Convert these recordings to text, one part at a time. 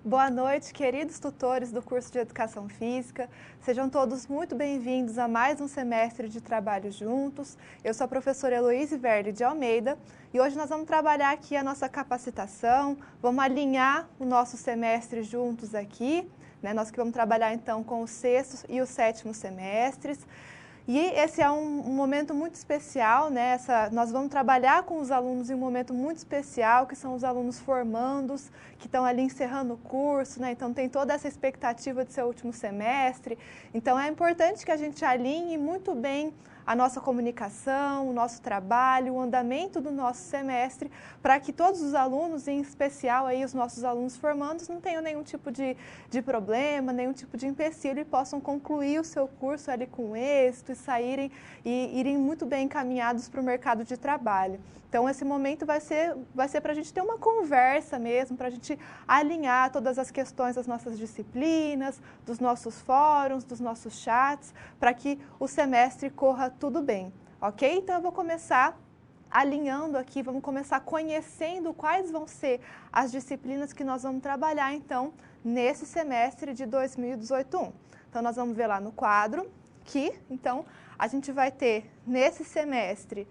Boa noite, queridos tutores do curso de Educação Física. Sejam todos muito bem-vindos a mais um semestre de trabalho juntos. Eu sou a professora Heloíse Verli de Almeida e hoje nós vamos trabalhar aqui a nossa capacitação, vamos alinhar o nosso semestre juntos aqui, né? Nós que vamos trabalhar então com o sexto e o sétimo semestres. E esse é um momento muito especial, né? Nós vamos trabalhar com os alunos em um momento muito especial, que são os alunos formandos, que estão ali encerrando o curso, né? Então tem toda essa expectativa de seu último semestre. Então é importante que a gente alinhe muito bem a nossa comunicação, o nosso trabalho, o andamento do nosso semestre, para que todos os alunos, em especial aí os nossos alunos formandos, não tenham nenhum tipo de problema, nenhum tipo de empecilho e possam concluir o seu curso ali com êxito e saírem e irem muito bem encaminhados para o mercado de trabalho. Então, esse momento vai ser para a gente ter uma conversa mesmo, para a gente alinhar todas as questões das nossas disciplinas, dos nossos fóruns, dos nossos chats, para que o semestre corra tudo bem, ok? Então, eu vou começar alinhando aqui, vamos começar conhecendo quais vão ser as disciplinas que nós vamos trabalhar, então, nesse semestre de 2018-1. Então, nós vamos ver lá no quadro que, então, a gente vai ter nesse semestre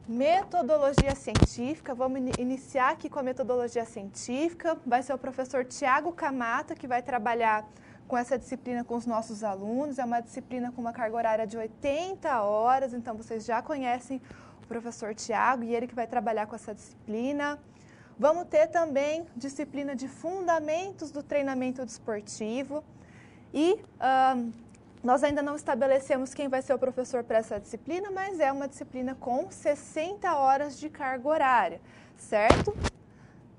metodologia científica. Vamos iniciar aqui com a metodologia científica. Vai ser o professor Tiago Camata que vai trabalhar com essa disciplina com os nossos alunos. É uma disciplina com uma carga horária de 80 horas, então vocês já conhecem o professor Tiago e ele que vai trabalhar com essa disciplina. Vamos ter também disciplina de fundamentos do treinamento desportivo e nós ainda não estabelecemos quem vai ser o professor para essa disciplina, mas é uma disciplina com 60 horas de carga horária, certo?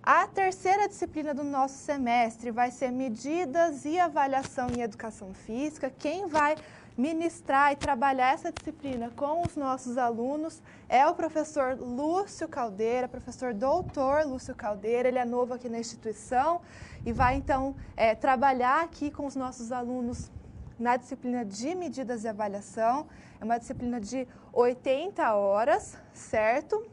A terceira disciplina do nosso semestre vai ser medidas e avaliação em educação física. Quem vai ministrar e trabalhar essa disciplina com os nossos alunos é o professor Lúcio Caldeira, professor doutor Lúcio Caldeira. Ele é novo aqui na instituição e vai então trabalhar aqui com os nossos alunos na disciplina de medidas e avaliação. É uma disciplina de 80 horas, certo?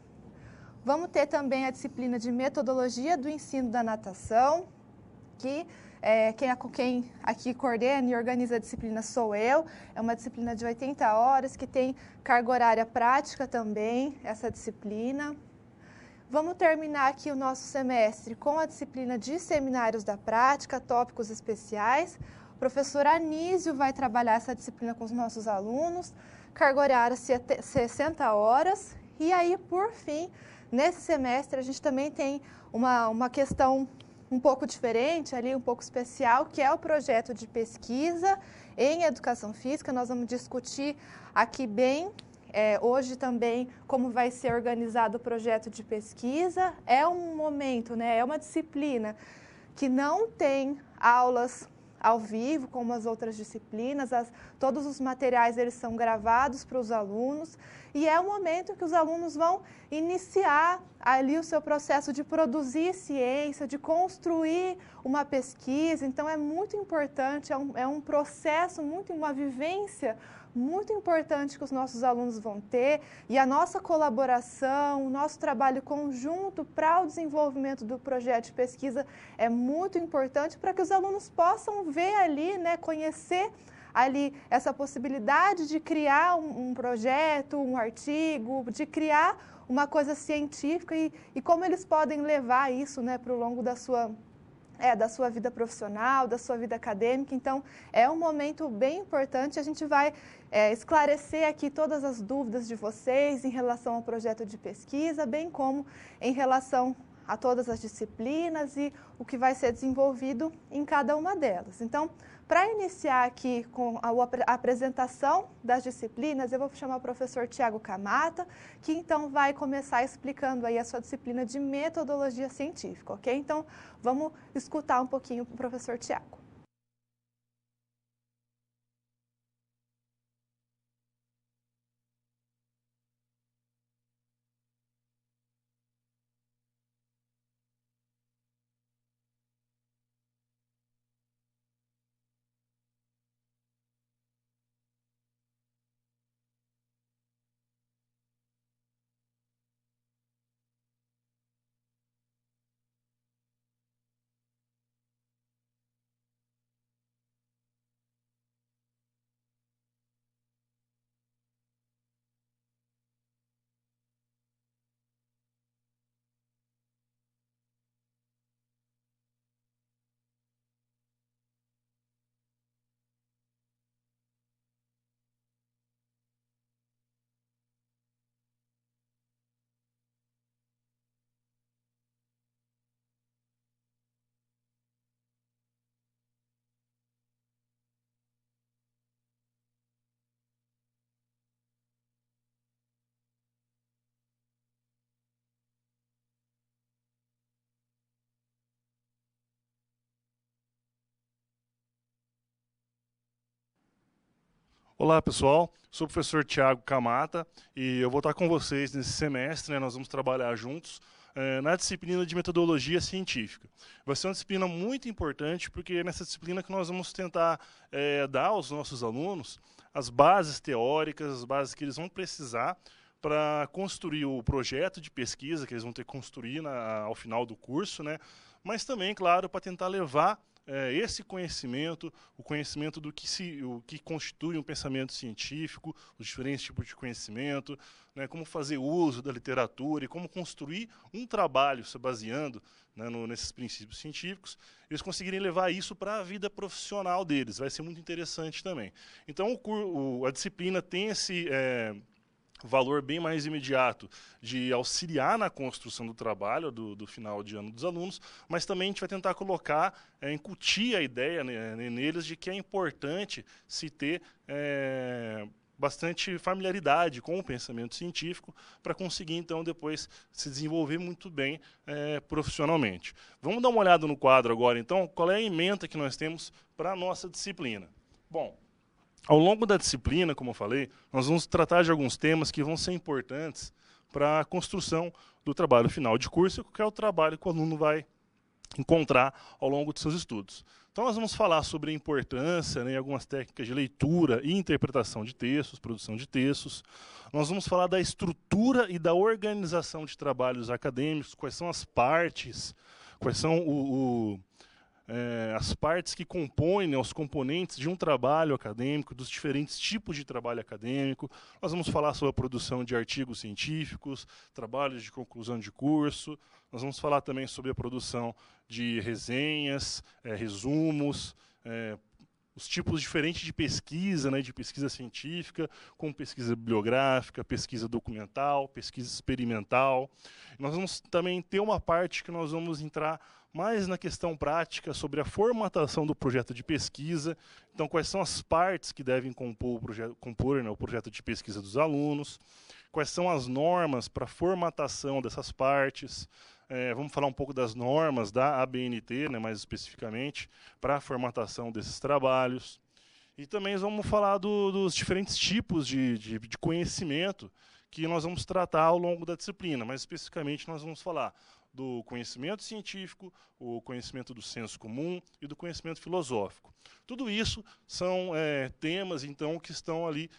Vamos ter também a disciplina de metodologia do ensino da natação, que quem aqui coordena e organiza a disciplina sou eu. É uma disciplina de 80 horas, que tem carga horária prática também, essa disciplina. Vamos terminar aqui o nosso semestre com a disciplina de seminários da prática, tópicos especiais. O professor Anísio vai trabalhar essa disciplina com os nossos alunos, carga horária 60 horas. E aí, por fim, nesse semestre, a gente também tem uma questão um pouco diferente, ali, um pouco especial, que é o projeto de pesquisa em educação física. Nós vamos discutir aqui bem, hoje também, como vai ser organizado o projeto de pesquisa. É um momento, né, é uma disciplina que não tem aulas ao vivo, como as outras disciplinas, todos os materiais eles são gravados para os alunos e é o momento que os alunos vão iniciar ali o seu processo de produzir ciência, de construir uma pesquisa. Então é muito importante, é um processo, uma vivência muito importante que os nossos alunos vão ter e a nossa colaboração, o nosso trabalho conjunto para o desenvolvimento do projeto de pesquisa é muito importante para que os alunos possam ver ali, né, conhecer ali essa possibilidade de criar um projeto, um artigo, de criar uma coisa científica e como eles podem levar isso, né, para o longo da sua vida profissional, da sua vida acadêmica. Então, é um momento bem importante. A gente vai esclarecer aqui todas as dúvidas de vocês em relação ao projeto de pesquisa, bem como em relação a todas as disciplinas e o que vai ser desenvolvido em cada uma delas. Então, para iniciar aqui com a apresentação das disciplinas, eu vou chamar o professor Tiago Camata, que então vai começar explicando aí a sua disciplina de metodologia científica, ok? Então, vamos escutar um pouquinho o professor Tiago. Olá, pessoal. Sou o professor Thiago Camata e eu vou estar com vocês nesse semestre, né? Nós vamos trabalhar juntos na disciplina de metodologia científica. Vai ser uma disciplina muito importante porque é nessa disciplina que nós vamos tentar dar aos nossos alunos as bases teóricas, as bases que eles vão precisar para construir o projeto de pesquisa que eles vão ter que construir ao final do curso, né? Mas também, claro, para tentar levar esse conhecimento, o conhecimento do o que constitui um pensamento científico, os diferentes tipos de conhecimento, né, como fazer uso da literatura e como construir um trabalho se baseando, né, nesses princípios científicos, eles conseguirem levar isso para a vida profissional deles. Vai ser muito interessante também. Então, a disciplina tem esse valor bem mais imediato de auxiliar na construção do trabalho do final de ano dos alunos, mas também a gente vai tentar colocar, incutir a ideia, né, neles de que é importante se ter bastante familiaridade com o pensamento científico para conseguir, então, depois se desenvolver muito bem profissionalmente. Vamos dar uma olhada no quadro agora, então, qual é a ementa que nós temos para a nossa disciplina. Bom, ao longo da disciplina, como eu falei, nós vamos tratar de alguns temas que vão ser importantes para a construção do trabalho final de curso, que é o trabalho que o aluno vai encontrar ao longo de seus estudos. Então, nós vamos falar sobre a importância, né, algumas técnicas de leitura e interpretação de textos, produção de textos. Nós vamos falar da estrutura e da organização de trabalhos acadêmicos, quais são as partes, quais são as partes que compõem, né, os componentes de um trabalho acadêmico, dos diferentes tipos de trabalho acadêmico. Nós vamos falar sobre a produção de artigos científicos, trabalhos de conclusão de curso. Nós vamos falar também sobre a produção de resenhas, resumos, os tipos diferentes de pesquisa, né, de pesquisa científica, como pesquisa bibliográfica, pesquisa documental, pesquisa experimental. Nós vamos também ter uma parte que nós vamos entrar mais na questão prática sobre a formatação do projeto de pesquisa. Então, quais são as partes que devem compor o projeto de pesquisa dos alunos, quais são as normas para a formatação dessas partes. Vamos falar um pouco das normas da ABNT, né, mais especificamente, para a formatação desses trabalhos. E também vamos falar dos diferentes tipos de conhecimento que nós vamos tratar ao longo da disciplina. Mais especificamente, nós vamos falar do conhecimento científico, o conhecimento do senso comum e do conhecimento filosófico. Tudo isso são temas, então, que estão ali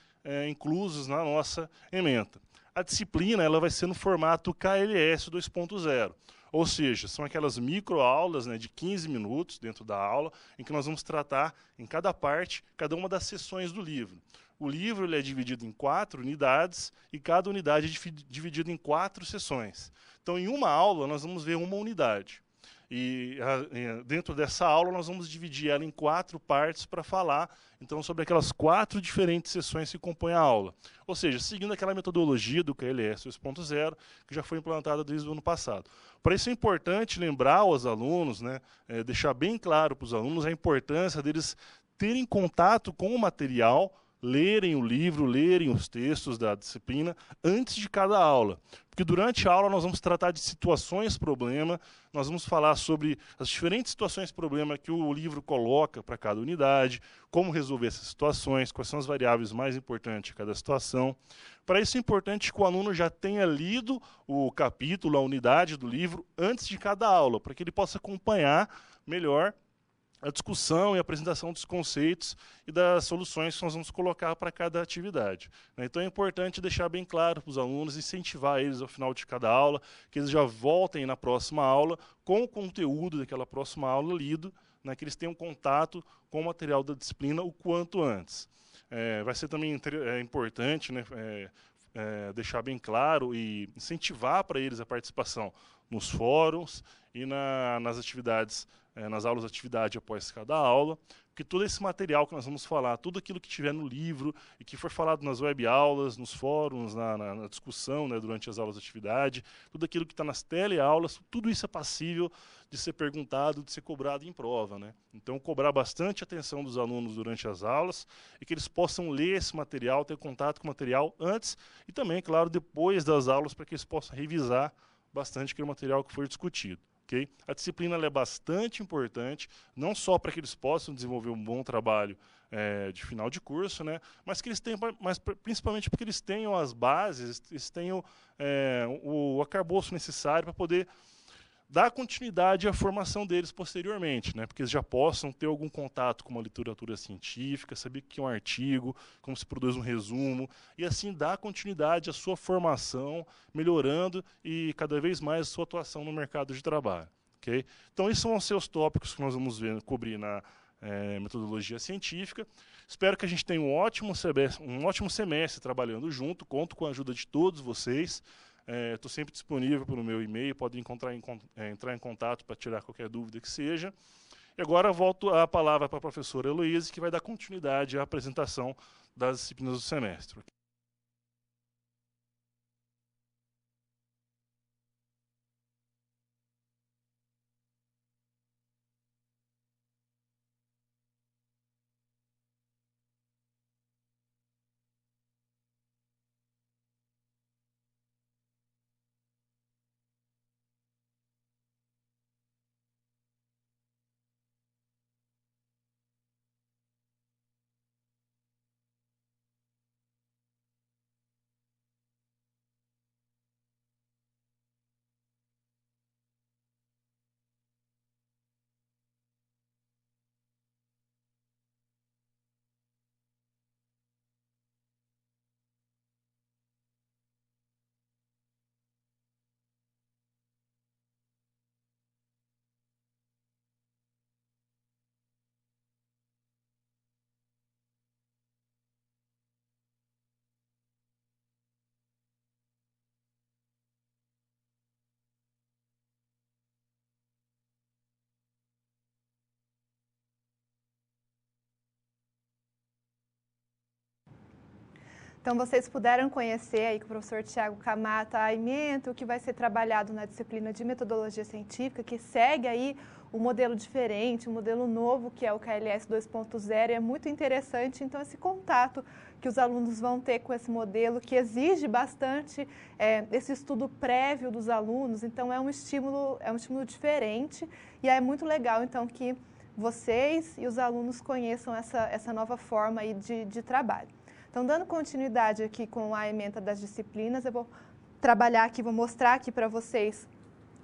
inclusos na nossa ementa. A disciplina ela vai ser no formato KLS 2.0, ou seja, são aquelas microaulas, né, de 15 minutos dentro da aula, em que nós vamos tratar em cada parte, cada uma das seções do livro. O livro ele é dividido em 4 unidades e cada unidade é dividida em 4 seções. Então, em uma aula, nós vamos ver uma unidade. E dentro dessa aula, nós vamos dividir ela em 4 partes para falar, então, sobre aquelas 4 diferentes sessões que compõem a aula. Ou seja, seguindo aquela metodologia do KLS 2.0, que já foi implantada desde o ano passado. Para isso é importante lembrar aos alunos, né, deixar bem claro para os alunos a importância deles terem contato com o material, lerem o livro, lerem os textos da disciplina antes de cada aula. Porque durante a aula nós vamos tratar de situações-problema, nós vamos falar sobre as diferentes situações-problema que o livro coloca para cada unidade, como resolver essas situações, quais são as variáveis mais importantes de cada situação. Para isso é importante que o aluno já tenha lido o capítulo, a unidade do livro, antes de cada aula, para que ele possa acompanhar melhor a discussão e a apresentação dos conceitos e das soluções que nós vamos colocar para cada atividade. Então é importante deixar bem claro para os alunos, incentivar eles ao final de cada aula, que eles já voltem na próxima aula com o conteúdo daquela próxima aula lido, né, que eles tenham contato com o material da disciplina o quanto antes. Vai ser também importante, né, deixar bem claro e incentivar para eles a participação nos fóruns e nas atividades, nas aulas de atividade após cada aula, porque todo esse material que nós vamos falar, tudo aquilo que tiver no livro e que for falado nas web-aulas, nos fóruns, na discussão, né, durante as aulas de atividade, tudo aquilo que está nas teleaulas, tudo isso é passível de ser perguntado, de ser cobrado em prova, né? Então, cobrar bastante atenção dos alunos durante as aulas e que eles possam ler esse material, ter contato com o material antes e também, claro, depois das aulas, para que eles possam revisar bastante aquele material que foi discutido. Okay? A disciplina é bastante importante, não só para que eles possam desenvolver um bom trabalho de final de curso, né? Mas que eles tenham, mas principalmente porque eles tenham as bases, eles tenham o arcabouço necessário para poder dar continuidade à formação deles posteriormente, né? Porque eles já possam ter algum contato com uma literatura científica, saber o que é um artigo, como se produz um resumo, e assim dar continuidade à sua formação, melhorando e cada vez mais a sua atuação no mercado de trabalho. Okay? Então, esses vão ser os tópicos que nós vamos cobrir na metodologia científica. Espero que a gente tenha um ótimo semestre trabalhando junto, conto com a ajuda de todos vocês. Estou sempre disponível pelo meu e-mail, podem entrar em contato para tirar qualquer dúvida que seja. E agora volto a palavra para a professora Heloísa, que vai dar continuidade à apresentação das disciplinas do semestre. Então, vocês puderam conhecer aí com o professor Tiago Camata a ementa, o que vai ser trabalhado na disciplina de metodologia científica, que segue aí um modelo diferente, um modelo novo, que é o KLS 2.0, e é muito interessante, então, esse contato que os alunos vão ter com esse modelo, que exige bastante esse estudo prévio dos alunos, então, é um estímulo diferente, e é muito legal, então, que vocês e os alunos conheçam essa nova forma aí de trabalho. Então, dando continuidade aqui com a ementa das disciplinas, eu vou trabalhar aqui, vou mostrar aqui para vocês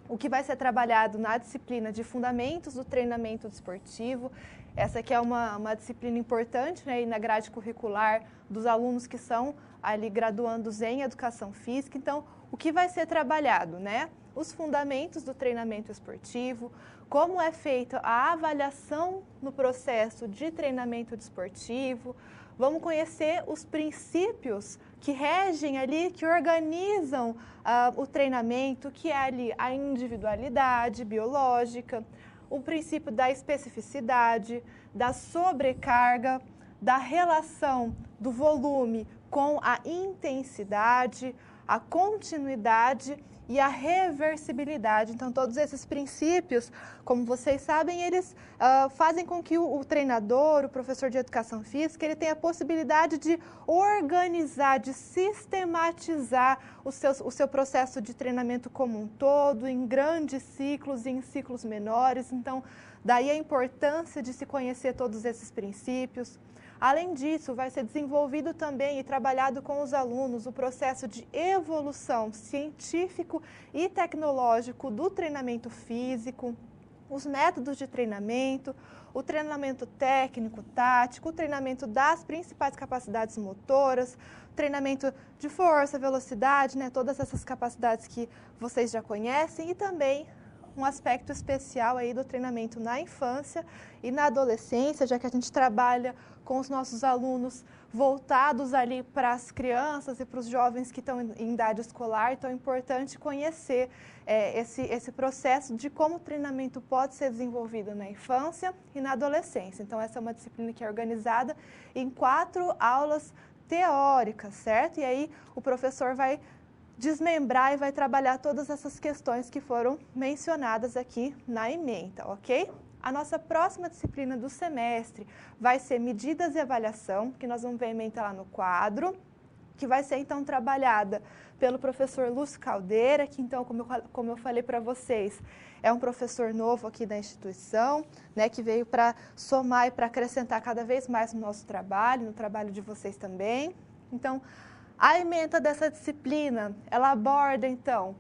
o que vai ser trabalhado na disciplina de Fundamentos do Treinamento Desportivo. Essa aqui é uma disciplina importante, né, na grade curricular dos alunos que são ali graduandos em Educação Física. Então, o que vai ser trabalhado, né? Os fundamentos do treinamento esportivo, como é feita a avaliação no processo de treinamento desportivo. Vamos conhecer os princípios que regem ali, que organizam o treinamento, que é ali a individualidade biológica, o princípio da especificidade, da sobrecarga, da relação do volume com a intensidade, a continuidade e a reversibilidade. Então, todos esses princípios, como vocês sabem, eles fazem com que o treinador, o professor de educação física, ele tenha a possibilidade de organizar, de sistematizar o seu processo de treinamento como um todo, em grandes ciclos e em ciclos menores. Então, daí a importância de se conhecer todos esses princípios. Além disso, vai ser desenvolvido também e trabalhado com os alunos o processo de evolução científico e tecnológico do treinamento físico, os métodos de treinamento, o treinamento técnico, tático, o treinamento das principais capacidades motoras, treinamento de força, velocidade, né, todas essas capacidades que vocês já conhecem, e também um aspecto especial aí do treinamento na infância e na adolescência, já que a gente trabalha com os nossos alunos voltados ali para as crianças e para os jovens que estão em idade escolar. Então, é importante conhecer esse processo de como o treinamento pode ser desenvolvido na infância e na adolescência. Então, essa é uma disciplina que é organizada em 4 aulas teóricas, certo? E aí, o professor vai desmembrar e vai trabalhar todas essas questões que foram mencionadas aqui na ementa, ok? A nossa próxima disciplina do semestre vai ser Medidas e Avaliação, que nós vamos ver a ementa lá no quadro. que vai ser então trabalhada pelo professor Lúcio Caldeira, que então, como eu falei para vocês, é um professor novo aqui da instituição, né, que veio para somar e para acrescentar cada vez mais no nosso trabalho, no trabalho de vocês também. Então, a ementa dessa disciplina, ela aborda então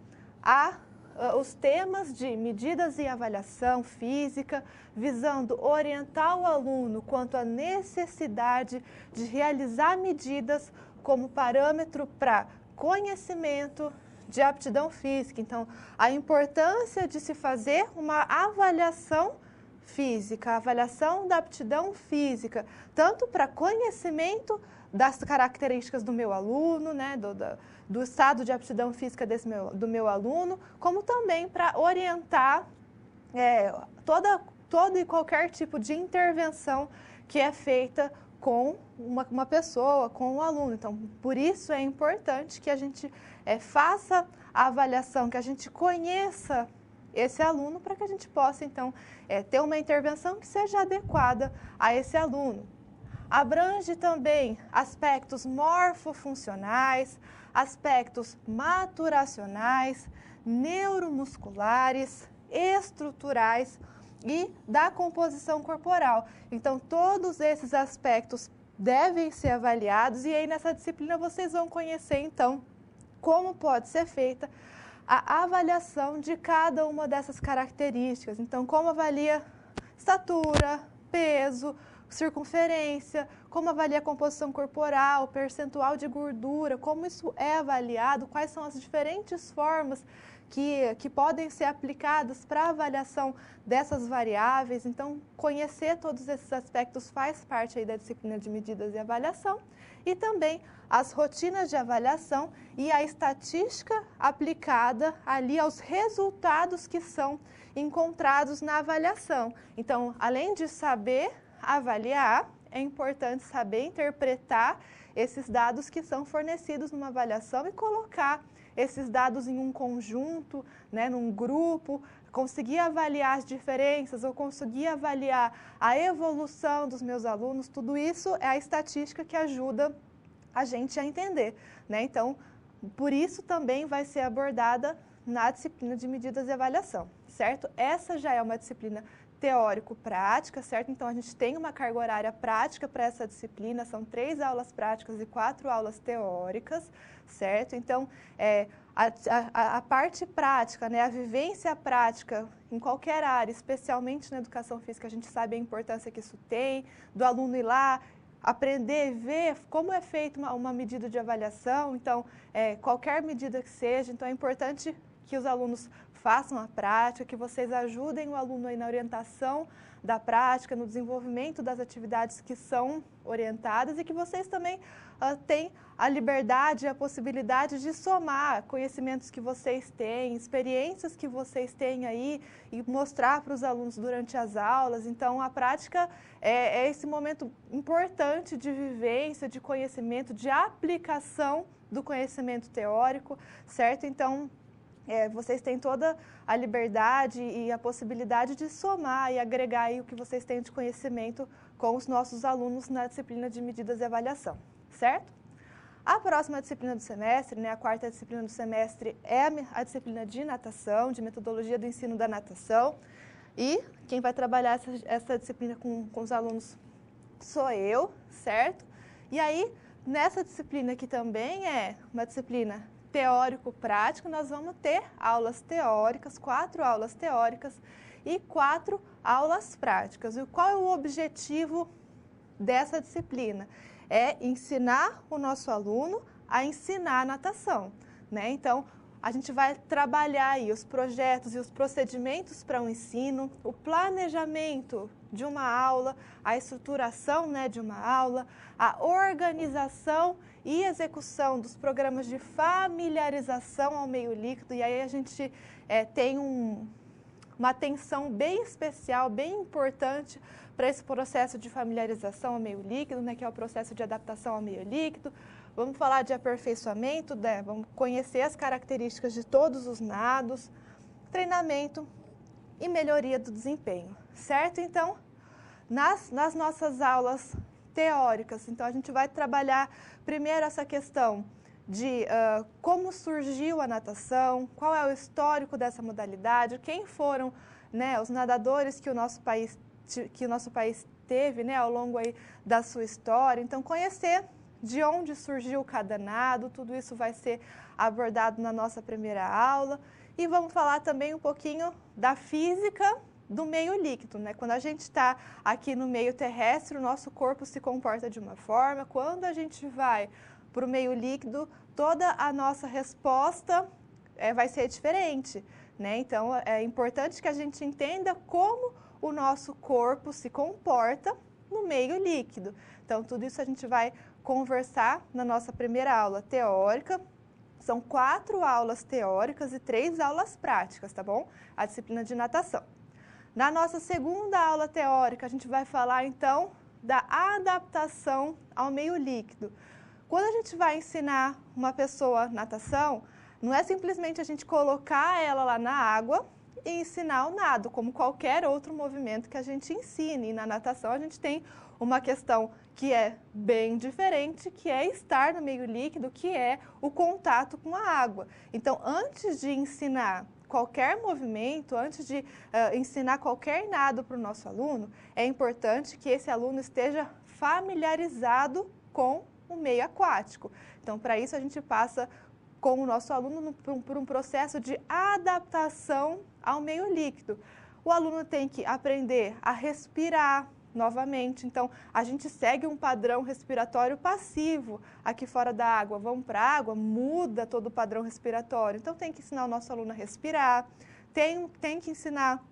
os temas de medidas e avaliação física, visando orientar o aluno quanto à necessidade de realizar medidas como parâmetro para conhecimento de aptidão física. Então, a importância de se fazer uma avaliação física, a avaliação da aptidão física, tanto para conhecimento das características do meu aluno, né, do estado de aptidão física do meu aluno, como também para orientar todo e qualquer tipo de intervenção que é feita com uma pessoa, com um aluno. Então, por isso é importante que a gente faça a avaliação, que a gente conheça esse aluno, para que a gente possa, então, ter uma intervenção que seja adequada a esse aluno. Abrange também aspectos morfofuncionais, aspectos maturacionais, neuromusculares, estruturais e da composição corporal. Então, todos esses aspectos devem ser avaliados e aí nessa disciplina vocês vão conhecer, então, como pode ser feita a avaliação de cada uma dessas características. Então, como avalia estatura, peso, circunferência, como avalia a composição corporal, percentual de gordura, como isso é avaliado, quais são as diferentes formas que podem ser aplicadas para a avaliação dessas variáveis. Então, conhecer todos esses aspectos faz parte aí da disciplina de medidas e avaliação, e também as rotinas de avaliação e a estatística aplicada ali aos resultados que são encontrados na avaliação. Então, além de saber avaliar, é importante saber interpretar esses dados que são fornecidos numa avaliação e colocar esses dados em um conjunto, né, num grupo, conseguir avaliar as diferenças ou conseguir avaliar a evolução dos meus alunos. Tudo isso é a estatística que ajuda a gente a entender, né? Então, por isso também vai ser abordada na disciplina de medidas e avaliação, certo? Essa já é uma disciplina teórico-prática, certo? Então, a gente tem uma carga horária prática para essa disciplina, são 3 aulas práticas e 4 aulas teóricas, certo? Então, a parte prática, né, a vivência prática em qualquer área, especialmente na educação física, a gente sabe a importância que isso tem, do aluno ir lá, aprender, ver como é feita uma medida de avaliação, então, qualquer medida que seja, então é importante que os alunos façam a prática, que vocês ajudem o aluno aí na orientação da prática, no desenvolvimento das atividades que são orientadas e que vocês também têm a liberdade e a possibilidade de somar conhecimentos que vocês têm, experiências que vocês têm aí e mostrar para os alunos durante as aulas. Então, a prática é esse momento importante de vivência, de conhecimento, de aplicação do conhecimento teórico, certo? Então, vocês têm toda a liberdade e a possibilidade de somar e agregar aí o que vocês têm de conhecimento com os nossos alunos na disciplina de medidas e avaliação, certo? A próxima disciplina do semestre, né, a quarta disciplina do semestre, é a disciplina de natação, de metodologia do ensino da natação. E quem vai trabalhar essa disciplina com os alunos sou eu, certo? E aí, nessa disciplina que também é uma disciplina teórico-prático, nós vamos ter aulas teóricas, 4 aulas teóricas e 4 aulas práticas. E qual é o objetivo dessa disciplina? É ensinar o nosso aluno a ensinar a natação, né? Então, a gente vai trabalhar aí os projetos e os procedimentos para o ensino, o planejamento de uma aula, a estruturação, né, de uma aula, a organização e execução dos programas de familiarização ao meio líquido. E aí a gente tem uma atenção bem especial, bem importante para esse processo de familiarização ao meio líquido, né, que é o processo de adaptação ao meio líquido. Vamos falar de aperfeiçoamento, né? Vamos conhecer as características de todos os nados, treinamento e melhoria do desempenho, certo? Então, nas nossas aulas teóricas. Então, a gente vai trabalhar primeiro essa questão de como surgiu a natação, qual é o histórico dessa modalidade, quem foram, né, os nadadores que o nosso país teve, né, ao longo aí da sua história. Então, conhecer de onde surgiu cada nado, tudo isso vai ser abordado na nossa primeira aula. E vamos falar também um pouquinho da física do meio líquido, né? Quando a gente está aqui no meio terrestre, o nosso corpo se comporta de uma forma. Quando a gente vai para o meio líquido, toda a nossa resposta vai ser diferente, né? Então, é importante que a gente entenda como o nosso corpo se comporta no meio líquido. Então, tudo isso a gente vai conversar na nossa primeira aula teórica. São 4 aulas teóricas e 3 aulas práticas, tá bom? A disciplina de natação. Na nossa segunda aula teórica, a gente vai falar, então, da adaptação ao meio líquido. Quando a gente vai ensinar uma pessoa natação, não é simplesmente a gente colocar ela lá na água e ensinar o nado, como qualquer outro movimento que a gente ensine. E na natação a gente tem uma questão que é bem diferente, que é estar no meio líquido, que é o contato com a água. Então, antes de ensinar qualquer movimento, antes de ensinar qualquer nado para o nosso aluno, é importante que esse aluno esteja familiarizado com o meio aquático. Então, para isso, a gente passa com o nosso aluno por um processo de adaptação ao meio líquido. O aluno tem que aprender a respirar novamente. Então, a gente segue um padrão respiratório passivo aqui fora da água. Vamos para a água, muda todo o padrão respiratório. Então, tem que ensinar o nosso aluno a respirar, tem que ensinar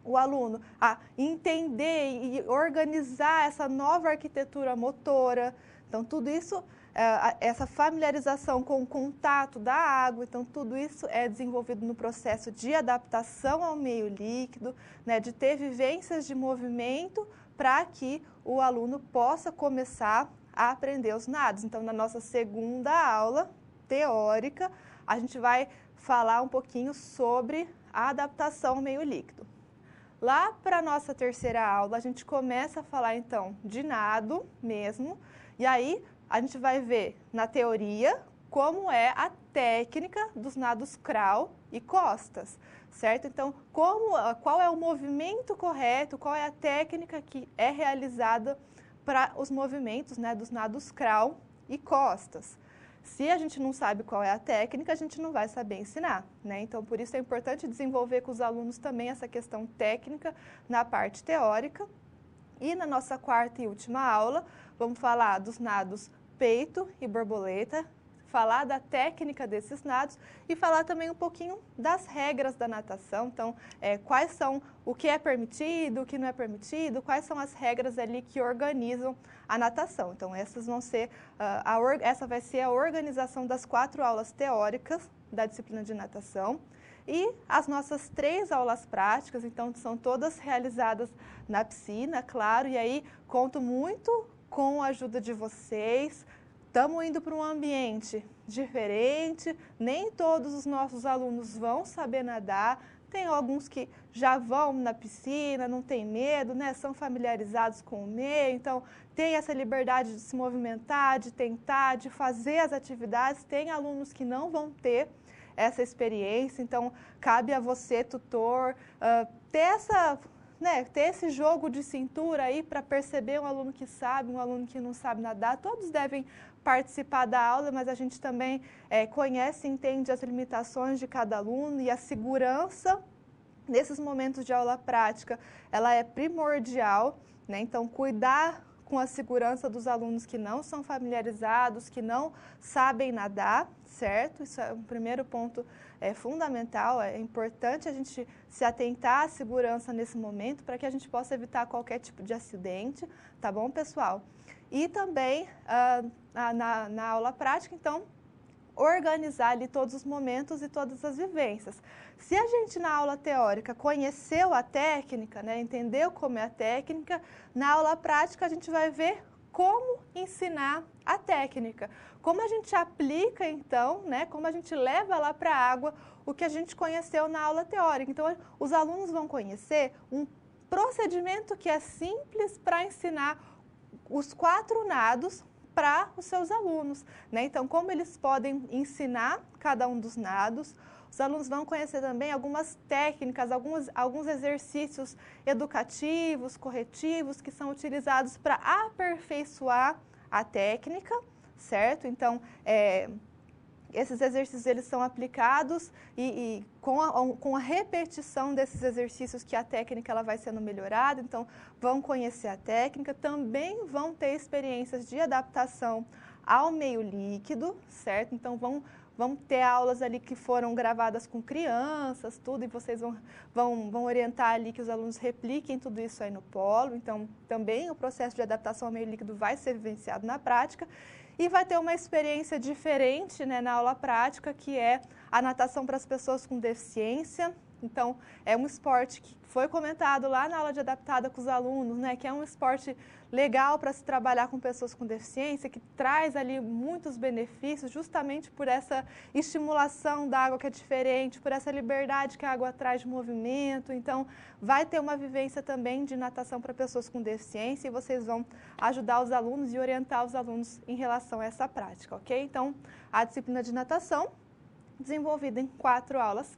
o aluno a entender e organizar essa nova arquitetura motora. Então, tudo isso, essa familiarização com o contato da água, então, tudo isso é desenvolvido no processo de adaptação ao meio líquido, né, de ter vivências de movimento para que o aluno possa começar a aprender os nados. Então, na nossa segunda aula teórica, a gente vai falar um pouquinho sobre a adaptação ao meio líquido. Lá para a nossa terceira aula, a gente começa a falar, então, de nado mesmo. E aí, a gente vai ver na teoria como é a técnica dos nados crawl e costas, certo? Então, qual é o movimento correto, qual é a técnica que é realizada para os movimentos, né, dos nados crawl e costas. Se a gente não sabe qual é a técnica, a gente não vai saber ensinar, né? Então, por isso é importante desenvolver com os alunos também essa questão técnica na parte teórica. E na nossa quarta e última aula, vamos falar dos nados peito e borboleta, falar da técnica desses nados e falar também um pouquinho das regras da natação. Então, quais são o que é permitido, o que não é permitido, quais são as regras ali que organizam a natação. Então, essas vão ser, essa vai ser a organização das 4 aulas teóricas da disciplina de natação. E as nossas 3 aulas práticas, então, são todas realizadas na piscina, claro, e aí conto muito com a ajuda de vocês. Estamos indo para um ambiente diferente, nem todos os nossos alunos vão saber nadar, tem alguns que já vão na piscina, não tem medo, né? São familiarizados com o meio, então tem essa liberdade de se movimentar, de tentar, de fazer as atividades. Tem alunos que não vão ter essa experiência, então cabe a você, tutor, ter esse jogo de cintura aí para perceber um aluno que sabe, um aluno que não sabe nadar. Todos devem participar da aula, mas a gente também conhece e entende as limitações de cada aluno, e a segurança nesses momentos de aula prática, ela é primordial, né? Então, cuidar com a segurança dos alunos que não são familiarizados, que não sabem nadar, certo? Isso é um primeiro ponto fundamental. É importante a gente se atentar à segurança nesse momento para que a gente possa evitar qualquer tipo de acidente, tá bom, pessoal? E também, na aula prática, então, organizar ali todos os momentos e todas as vivências. Se a gente, na aula teórica, conheceu a técnica, né, entendeu como é a técnica, na aula prática a gente vai ver como ensinar a técnica, como a gente aplica, então, né, como a gente leva lá para a água o que a gente conheceu na aula teórica. Então, os alunos vão conhecer um procedimento que é simples para ensinar os 4 nados para os seus alunos, né? Então, como eles podem ensinar cada um dos nados, os alunos vão conhecer também algumas técnicas, alguns exercícios educativos, corretivos, que são utilizados para aperfeiçoar a técnica, certo? Então, esses exercícios eles são aplicados e com a repetição desses exercícios que a técnica ela vai sendo melhorada, então vão conhecer a técnica, também vão ter experiências de adaptação ao meio líquido, certo? Então vão ter aulas ali que foram gravadas com crianças, tudo, e vocês vão orientar ali que os alunos repliquem tudo isso aí no polo, então também o processo de adaptação ao meio líquido vai ser vivenciado na prática. E vai ter uma experiência diferente, né, na aula prática, que é a natação para as pessoas com deficiência. Então, é um esporte que foi comentado lá na aula de adaptada com os alunos, né, que é um esporte legal para se trabalhar com pessoas com deficiência, que traz ali muitos benefícios, justamente por essa estimulação da água que é diferente, por essa liberdade que a água traz de movimento. Então, vai ter uma vivência também de natação para pessoas com deficiência e vocês vão ajudar os alunos e orientar os alunos em relação a essa prática, ok? Então, a disciplina de natação, desenvolvida em 4 aulas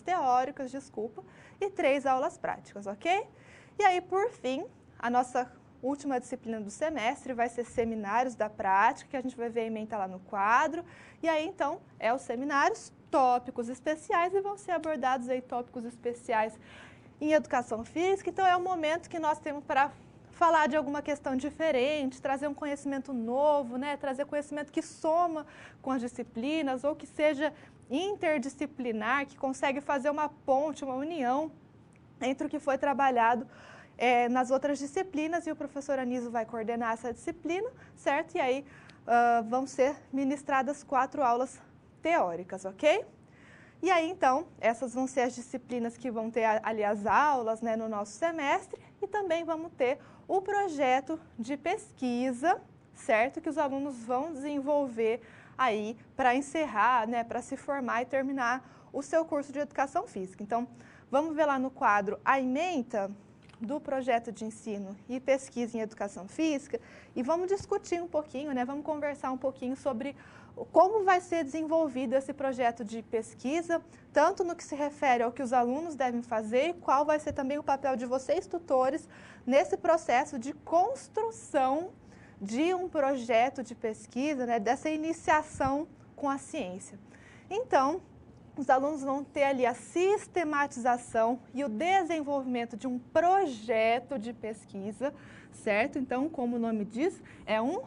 teóricas, e 3 aulas práticas, ok? E aí, por fim, a nossa última disciplina do semestre vai ser seminários da prática, que a gente vai ver a ementa lá no quadro. E aí, então, os seminários, tópicos especiais, e vão ser abordados aí tópicos especiais em educação física. Então, é o momento que nós temos para falar de alguma questão diferente, trazer um conhecimento novo, né? Trazer conhecimento que soma com as disciplinas ou que seja interdisciplinar, que consegue fazer uma ponte, uma união entre o que foi trabalhado nas outras disciplinas, e o professor Anísio vai coordenar essa disciplina, certo? E aí vão ser ministradas 4 aulas teóricas, ok? E aí, então, essas vão ser as disciplinas que vão ter ali as aulas, né, no nosso semestre, e também vamos ter o projeto de pesquisa, certo? Que os alunos vão desenvolver aí para encerrar, né, para se formar e terminar o seu curso de educação física. Então, vamos ver lá no quadro a ementa do projeto de ensino e pesquisa em educação física e vamos discutir um pouquinho, né, vamos conversar um pouquinho sobre como vai ser desenvolvido esse projeto de pesquisa, tanto no que se refere ao que os alunos devem fazer, e qual vai ser também o papel de vocês, tutores, nesse processo de construção de um projeto de pesquisa, né, dessa iniciação com a ciência. Então, os alunos vão ter ali a sistematização e o desenvolvimento de um projeto de pesquisa, certo? Então, como o nome diz, é um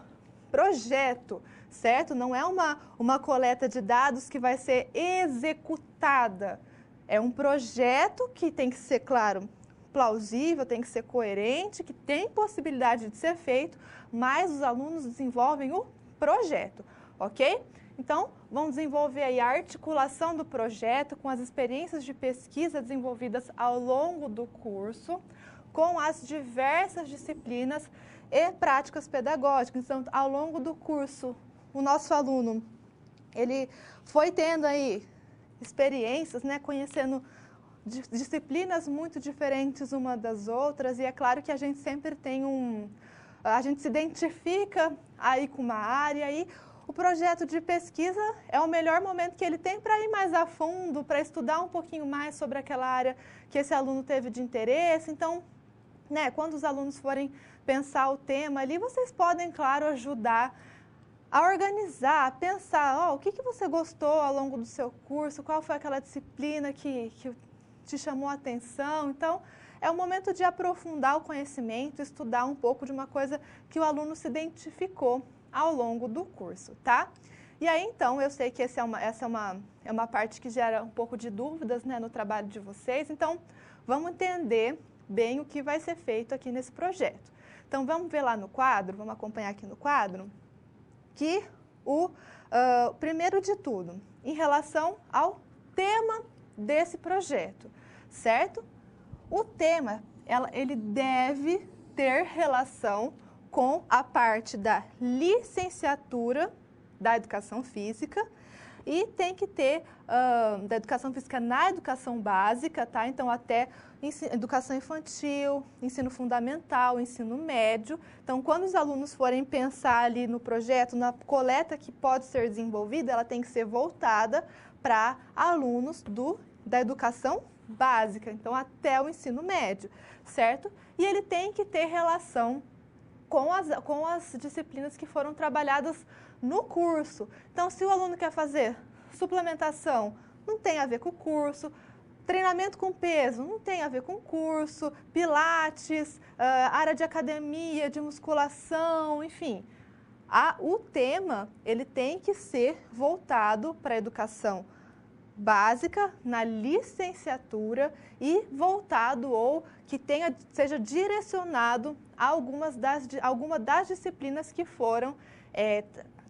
projeto, certo? Não é uma coleta de dados que vai ser executada. É um projeto que tem que ser, claro, plausível, tem que ser coerente, que tem possibilidade de ser feito, mas os alunos desenvolvem o projeto, ok? Então, vão desenvolver aí a articulação do projeto com as experiências de pesquisa desenvolvidas ao longo do curso, com as diversas disciplinas e práticas pedagógicas. Então, ao longo do curso, o nosso aluno, ele foi tendo aí experiências, né, conhecendo disciplinas muito diferentes uma das outras, e é claro que a gente sempre tem a gente se identifica aí com uma área, e o projeto de pesquisa é o melhor momento que ele tem para ir mais a fundo, para estudar um pouquinho mais sobre aquela área que esse aluno teve de interesse. Então, né, quando os alunos forem pensar o tema ali, vocês podem, claro, ajudar a organizar, a pensar, o que você gostou ao longo do seu curso, qual foi aquela disciplina que te chamou a atenção. Então, é o momento de aprofundar o conhecimento, estudar um pouco de uma coisa que o aluno se identificou ao longo do curso, tá? E aí, então, eu sei que essa é uma parte que gera um pouco de dúvidas, né, no trabalho de vocês. Então, vamos entender bem o que vai ser feito aqui nesse projeto. Então, vamos ver lá no quadro, vamos acompanhar aqui no quadro, que primeiro de tudo, em relação ao tema desse projeto, certo? O tema, ele deve ter relação com a parte da licenciatura da educação física, e tem que ter da educação física na educação básica, tá? Então, até educação infantil, ensino fundamental, ensino médio. Então, quando os alunos forem pensar ali no projeto, na coleta que pode ser desenvolvida, ela tem que ser voltada para alunos da educação básica, então até o ensino médio, certo? E ele tem que ter relação com as disciplinas que foram trabalhadas no curso. Então, se o aluno quer fazer suplementação, não tem a ver com o curso. Treinamento com peso, não tem a ver com o curso. Pilates, área de academia, de musculação, enfim. O tema, ele tem que ser voltado para a educação básica, na licenciatura e voltado ou que seja direcionado a alguma das disciplinas que foram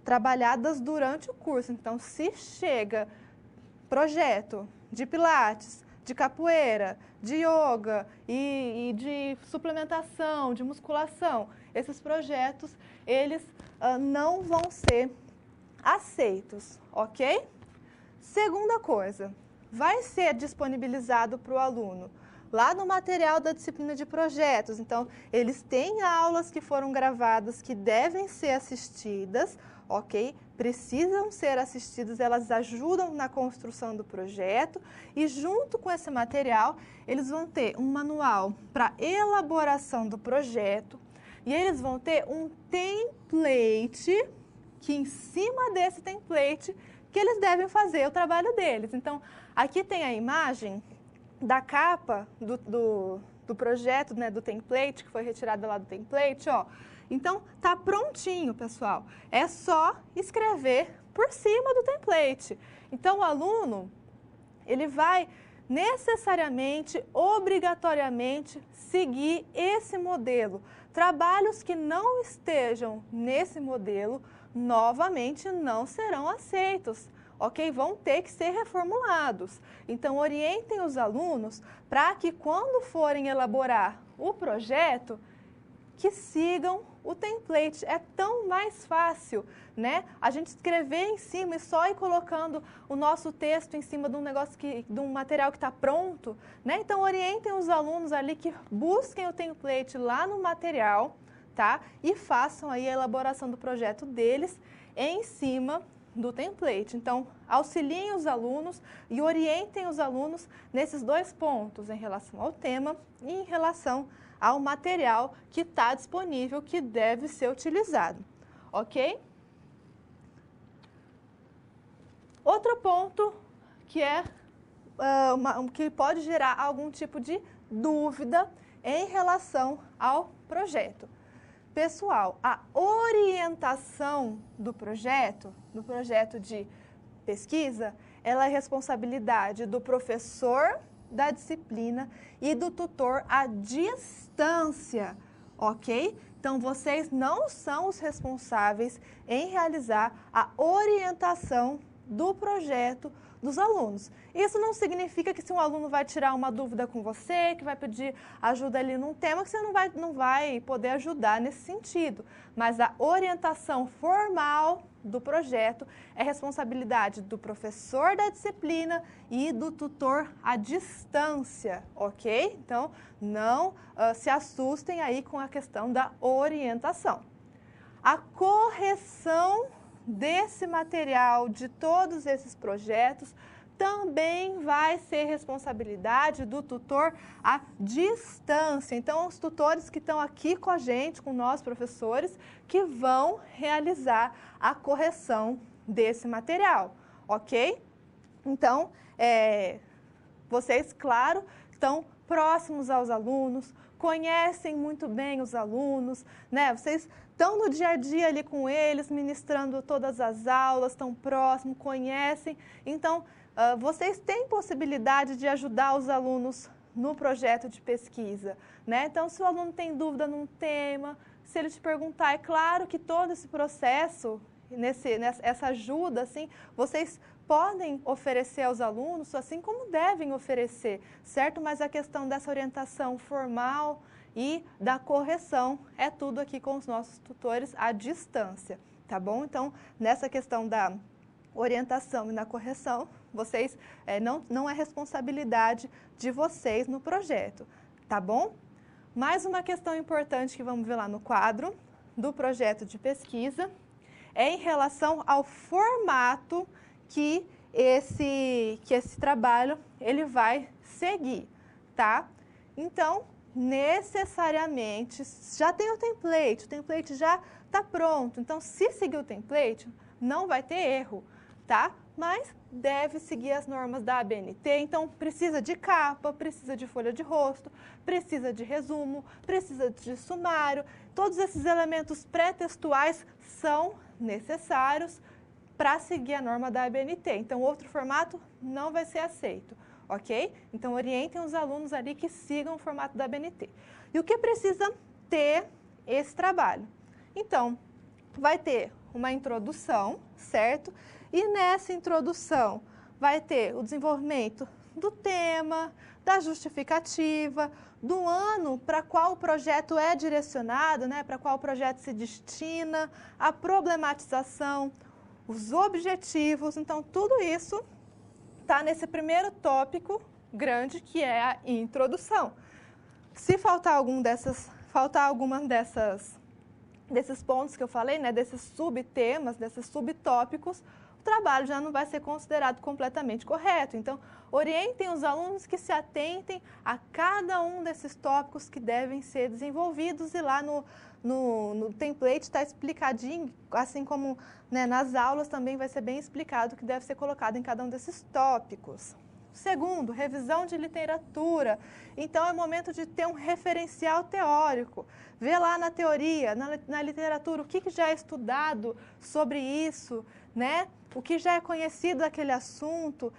trabalhadas durante o curso. Então, se chega projeto de pilates, de capoeira, de yoga e de suplementação, de musculação, esses projetos, eles não vão ser aceitos, ok? Segunda coisa, vai ser disponibilizado para o aluno lá no material da disciplina de projetos. Então, eles têm aulas que foram gravadas que devem ser assistidas, ok? Precisam ser assistidas, elas ajudam na construção do projeto e junto com esse material, eles vão ter um manual para elaboração do projeto e eles vão ter um template que em cima desse template que eles devem fazer o trabalho deles. Então, aqui tem a imagem da capa do projeto, né, do template, que foi retirada lá do template, ó. Então, tá prontinho, pessoal. É só escrever por cima do template. Então, o aluno, ele vai necessariamente, obrigatoriamente, seguir esse modelo. Trabalhos que não estejam nesse modelo, novamente, não serão aceitos, ok? Vão ter que ser reformulados. Então, orientem os alunos para que, quando forem elaborar o projeto, que sigam o template. É tão mais fácil, né? A gente escrever em cima e só ir colocando o nosso texto em cima de um negócio de um material que está pronto, né? Então, orientem os alunos ali que busquem o template lá no material, tá? E façam aí a elaboração do projeto deles em cima do template. Então, auxiliem os alunos e orientem os alunos nesses dois pontos, em relação ao tema e em relação ao material que está disponível, que deve ser utilizado, ok? Outro ponto que que pode gerar algum tipo de dúvida em relação ao projeto. Pessoal, a orientação do projeto de pesquisa, ela é responsabilidade do professor da disciplina e do tutor à distância, ok? Então, vocês não são os responsáveis em realizar a orientação do projeto dos alunos. Isso não significa que se um aluno vai tirar uma dúvida com você, que vai pedir ajuda ali num tema, que você não vai poder ajudar nesse sentido. Mas a orientação formal do projeto é responsabilidade do professor da disciplina e do tutor à distância, ok? Então, não se assustem aí com a questão da orientação. A correção desse material, de todos esses projetos, também vai ser responsabilidade do tutor à distância. Então, os tutores que estão aqui com a gente, com nós professores, que vão realizar a correção desse material, ok? Então, vocês, claro, estão próximos aos alunos, conhecem muito bem os alunos, né? Vocês estão no dia a dia ali com eles, ministrando todas as aulas, estão próximos, conhecem. Então, vocês têm possibilidade de ajudar os alunos no projeto de pesquisa, né? Então, se o aluno tem dúvida num tema, se ele te perguntar, é claro que todo esse processo, essa ajuda, assim, vocês podem oferecer aos alunos, assim como devem oferecer, certo? Mas a questão dessa orientação formal e da correção é tudo aqui com os nossos tutores à distância, tá bom? Então, nessa questão da orientação e na correção, vocês, não é responsabilidade de vocês no projeto, tá bom? Mais uma questão importante que vamos ver lá no quadro do projeto de pesquisa é em relação ao formato que esse trabalho ele vai seguir, tá? Então, necessariamente, já tem o template já está pronto. Então, se seguir o template, não vai ter erro, tá? Mas deve seguir as normas da ABNT, então precisa de capa, precisa de folha de rosto, precisa de resumo, precisa de sumário. Todos esses elementos pré-textuais são necessários para seguir a norma da ABNT. Então, outro formato não vai ser aceito, ok? Então, orientem os alunos ali que sigam o formato da ABNT. E o que precisa ter esse trabalho? Então, vai ter uma introdução, certo? E nessa introdução vai ter o desenvolvimento do tema, da justificativa, do ano para qual o projeto é direcionado, né? Para qual o projeto se destina, a problematização, os objetivos. Então, tudo isso está nesse primeiro tópico grande, que é a introdução. Se faltar alguma desses pontos que eu falei, né, desses subtemas, desses subtópicos, o trabalho já não vai ser considerado completamente correto. Então, orientem os alunos que se atentem a cada um desses tópicos que devem ser desenvolvidos, e lá no template está explicadinho, assim como, né, nas aulas também vai ser bem explicado o que deve ser colocado em cada um desses tópicos. Segundo, revisão de literatura. Então, é o momento de ter um referencial teórico. Ver lá na teoria, na literatura, o que já é estudado sobre isso, né? O que já é conhecido daquele assunto.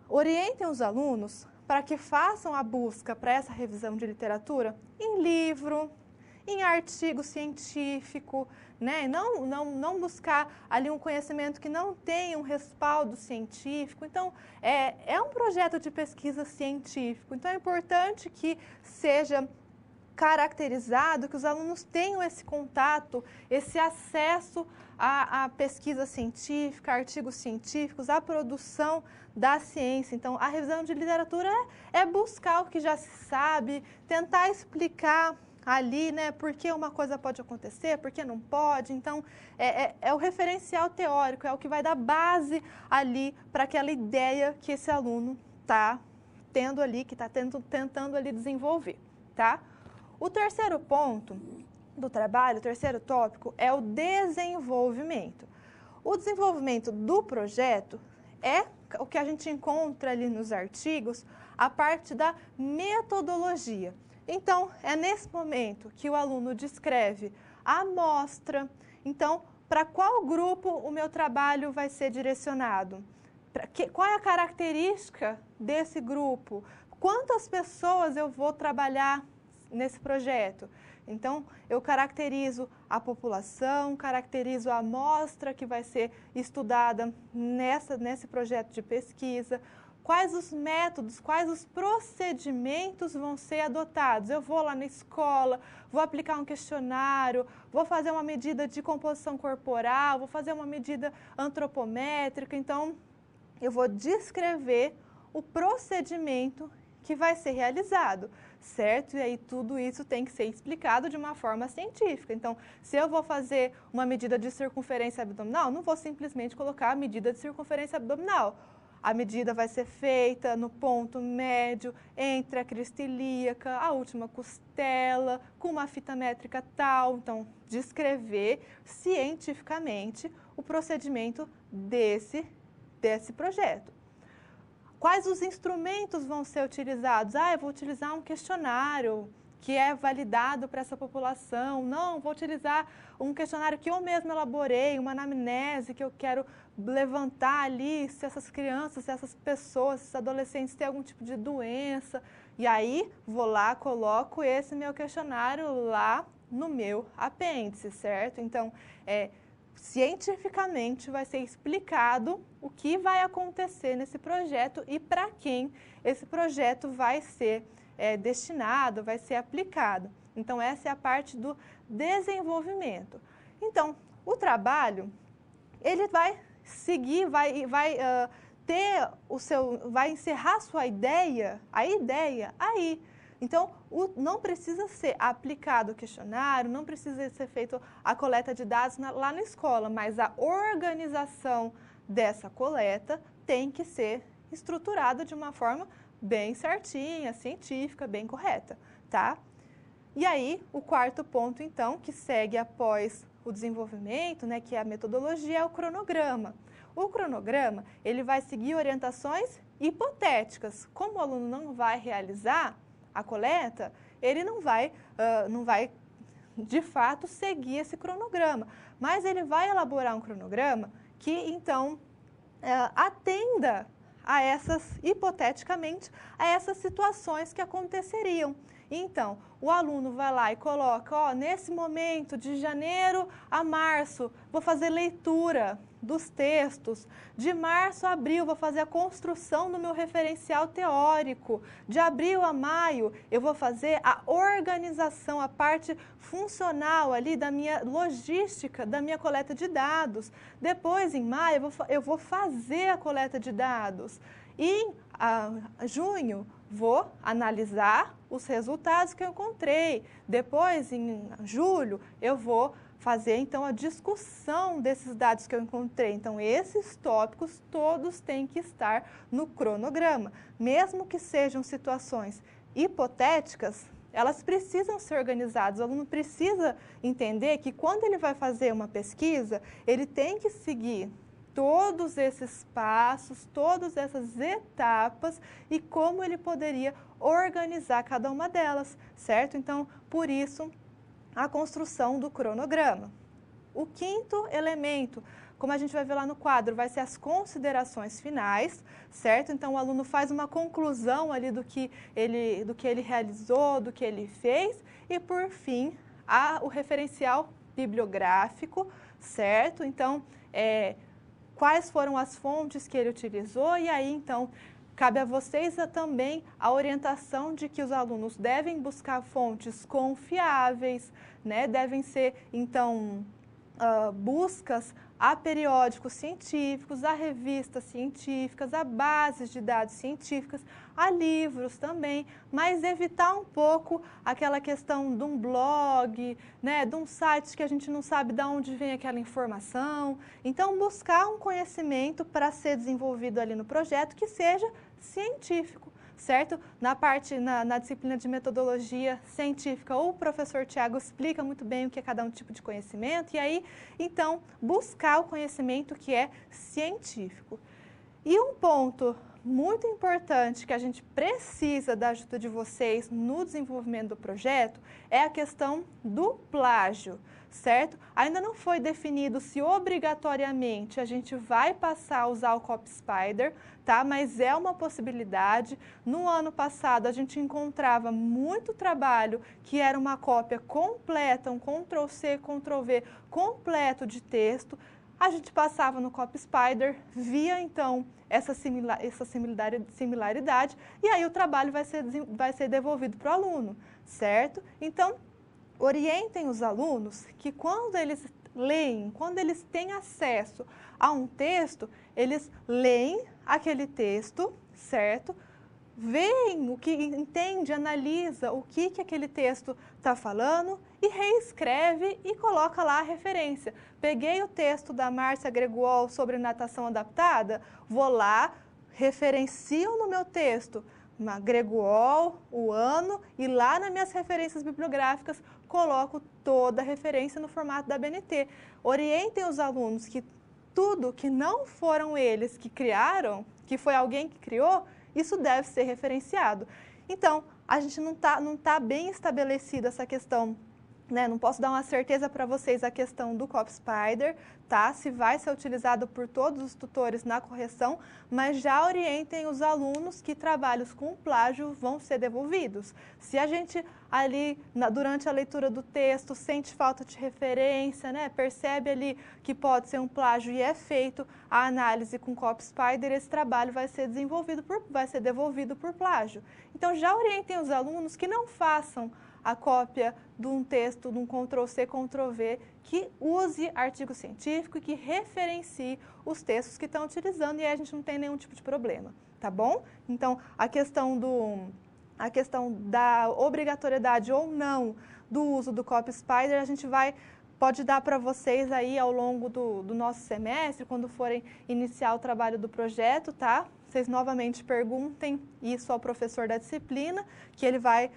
Orientem os alunos para que façam a busca para essa revisão de literatura em livro, em artigo científico, né? Não buscar ali um conhecimento que não tenha um respaldo científico. Então, é um projeto de pesquisa científico. Então, é importante que seja caracterizado, que os alunos tenham esse contato, esse acesso à pesquisa científica, a artigos científicos, à produção da ciência. Então, a revisão de literatura é buscar o que já se sabe, tentar explicar ali, né, por que uma coisa pode acontecer, por que não pode. Então, é o referencial teórico, é o que vai dar base ali para aquela ideia que esse aluno está tendo ali, que está tentando ali desenvolver, tá? O terceiro ponto do trabalho, o terceiro tópico, é o desenvolvimento. O desenvolvimento do projeto é o que a gente encontra ali nos artigos, a parte da metodologia. Então, é nesse momento que o aluno descreve a amostra. Então, para qual grupo o meu trabalho vai ser direcionado? Qual é a característica desse grupo? Quantas pessoas eu vou trabalhar nesse projeto? Então, eu caracterizo a população, caracterizo a amostra que vai ser estudada nesse projeto de pesquisa. Quais os métodos, quais os procedimentos vão ser adotados? Eu vou lá na escola, vou aplicar um questionário, vou fazer uma medida de composição corporal, vou fazer uma medida antropométrica. Então, eu vou descrever o procedimento que vai ser realizado, certo? E aí tudo isso tem que ser explicado de uma forma científica. Então, se eu vou fazer uma medida de circunferência abdominal, não vou simplesmente colocar a medida de circunferência abdominal. A medida vai ser feita no ponto médio entre a crista ilíaca, a última costela, com uma fita métrica tal. Então, descrever cientificamente o procedimento desse projeto. Quais os instrumentos vão ser utilizados? Eu vou utilizar um questionário que é validado para essa população. Não, vou utilizar um questionário que eu mesmo elaborei, uma anamnese que eu quero levantar ali se essas crianças, se essas pessoas, esses adolescentes têm algum tipo de doença. E aí, vou lá, coloco esse meu questionário lá no meu apêndice, certo? Então, cientificamente vai ser explicado o que vai acontecer nesse projeto e para quem esse projeto vai ser destinado, vai ser aplicado. Então, essa é a parte do desenvolvimento. Então, o trabalho, ele vai seguir, vai encerrar sua ideia, a ideia aí. Então, não precisa ser aplicado o questionário, não precisa ser feita a coleta de dados lá na escola, mas a organização dessa coleta tem que ser estruturada de uma forma bem certinha, científica, bem correta, tá? E aí, o quarto ponto, então, que segue após o desenvolvimento, né, que é a metodologia, é o cronograma. O cronograma, ele vai seguir orientações hipotéticas. Como o aluno não vai realizar a coleta, ele não vai, de fato, seguir esse cronograma. Mas ele vai elaborar um cronograma que, então, atenda a hipoteticamente, a essas situações que aconteceriam. Então, o aluno vai lá e coloca, ó, nesse momento de janeiro a março, vou fazer leitura dos textos. De março a abril, vou fazer a construção do meu referencial teórico. De abril a maio, eu vou fazer a organização, a parte funcional ali da minha logística, da minha coleta de dados. Depois, em maio, eu vou fazer a coleta de dados. E em junho, vou analisar os resultados que eu encontrei. Depois, em julho, eu vou fazer, então, a discussão desses dados que eu encontrei. Então, esses tópicos todos têm que estar no cronograma. Mesmo que sejam situações hipotéticas, elas precisam ser organizadas. O aluno precisa entender que, quando ele vai fazer uma pesquisa, ele tem que seguir todos esses passos, todas essas etapas e como ele poderia organizar cada uma delas, certo? Então, por isso, a construção do cronograma. O quinto elemento, como a gente vai ver lá no quadro, vai ser as considerações finais, certo? Então, o aluno faz uma conclusão ali do que ele realizou, do que ele fez e, por fim, o referencial bibliográfico, certo? Então, quais foram as fontes que ele utilizou e aí, então, cabe a vocês também a orientação de que os alunos devem buscar fontes confiáveis, né? Devem ser, então, buscas a periódicos científicos, a revistas científicas, a bases de dados científicas, a livros também, mas evitar um pouco aquela questão de um blog, né, de um site que a gente não sabe de onde vem aquela informação. Então, buscar um conhecimento para ser desenvolvido ali no projeto que seja científico, certo? Na disciplina de metodologia científica, o professor Tiago explica muito bem o que é cada um tipo de conhecimento e aí, então, buscar o conhecimento que é científico. E um ponto muito importante que a gente precisa da ajuda de vocês no desenvolvimento do projeto é a questão do plágio, certo? Ainda não foi definido se obrigatoriamente a gente vai passar a usar o CopySpider, tá? Mas é uma possibilidade. No ano passado a gente encontrava muito trabalho que era uma cópia completa, um Ctrl+C, Ctrl+V completo de texto. A gente passava no CopySpider, via então essa similaridade e aí o trabalho vai ser devolvido para o aluno, certo? Então, orientem os alunos que quando eles leem, quando eles têm acesso a um texto, eles leem aquele texto, certo? Veem o que entende, analisa o que aquele texto está falando e reescreve e coloca lá a referência. Peguei o texto da Márcia Greguol sobre natação adaptada, vou lá, referencio no meu texto Greguol, o ano, e lá nas minhas referências bibliográficas coloco toda a referência no formato da BNT. Orientem os alunos que tudo que não foram eles que criaram, que foi alguém que criou, isso deve ser referenciado. Então, a gente não tá bem estabelecida essa questão, né? Não posso dar uma certeza para vocês a questão do CopySpider, tá? Se vai ser utilizado por todos os tutores na correção, mas já orientem os alunos que trabalhos com plágio vão ser devolvidos. Se a gente ali, durante a leitura do texto, sente falta de referência, né? Percebe ali que pode ser um plágio e é feito a análise com CopySpider, esse trabalho vai ser devolvido por plágio. Então, já orientem os alunos que não façam a cópia de um texto, de um Ctrl+C, Ctrl+V, que use artigo científico e que referencie os textos que estão utilizando, e aí a gente não tem nenhum tipo de problema, tá bom? Então, a questão da obrigatoriedade ou não do uso do Copy Spider, a gente pode dar para vocês aí ao longo do nosso semestre, quando forem iniciar o trabalho do projeto, tá? Vocês novamente perguntem isso ao professor da disciplina, que ele vai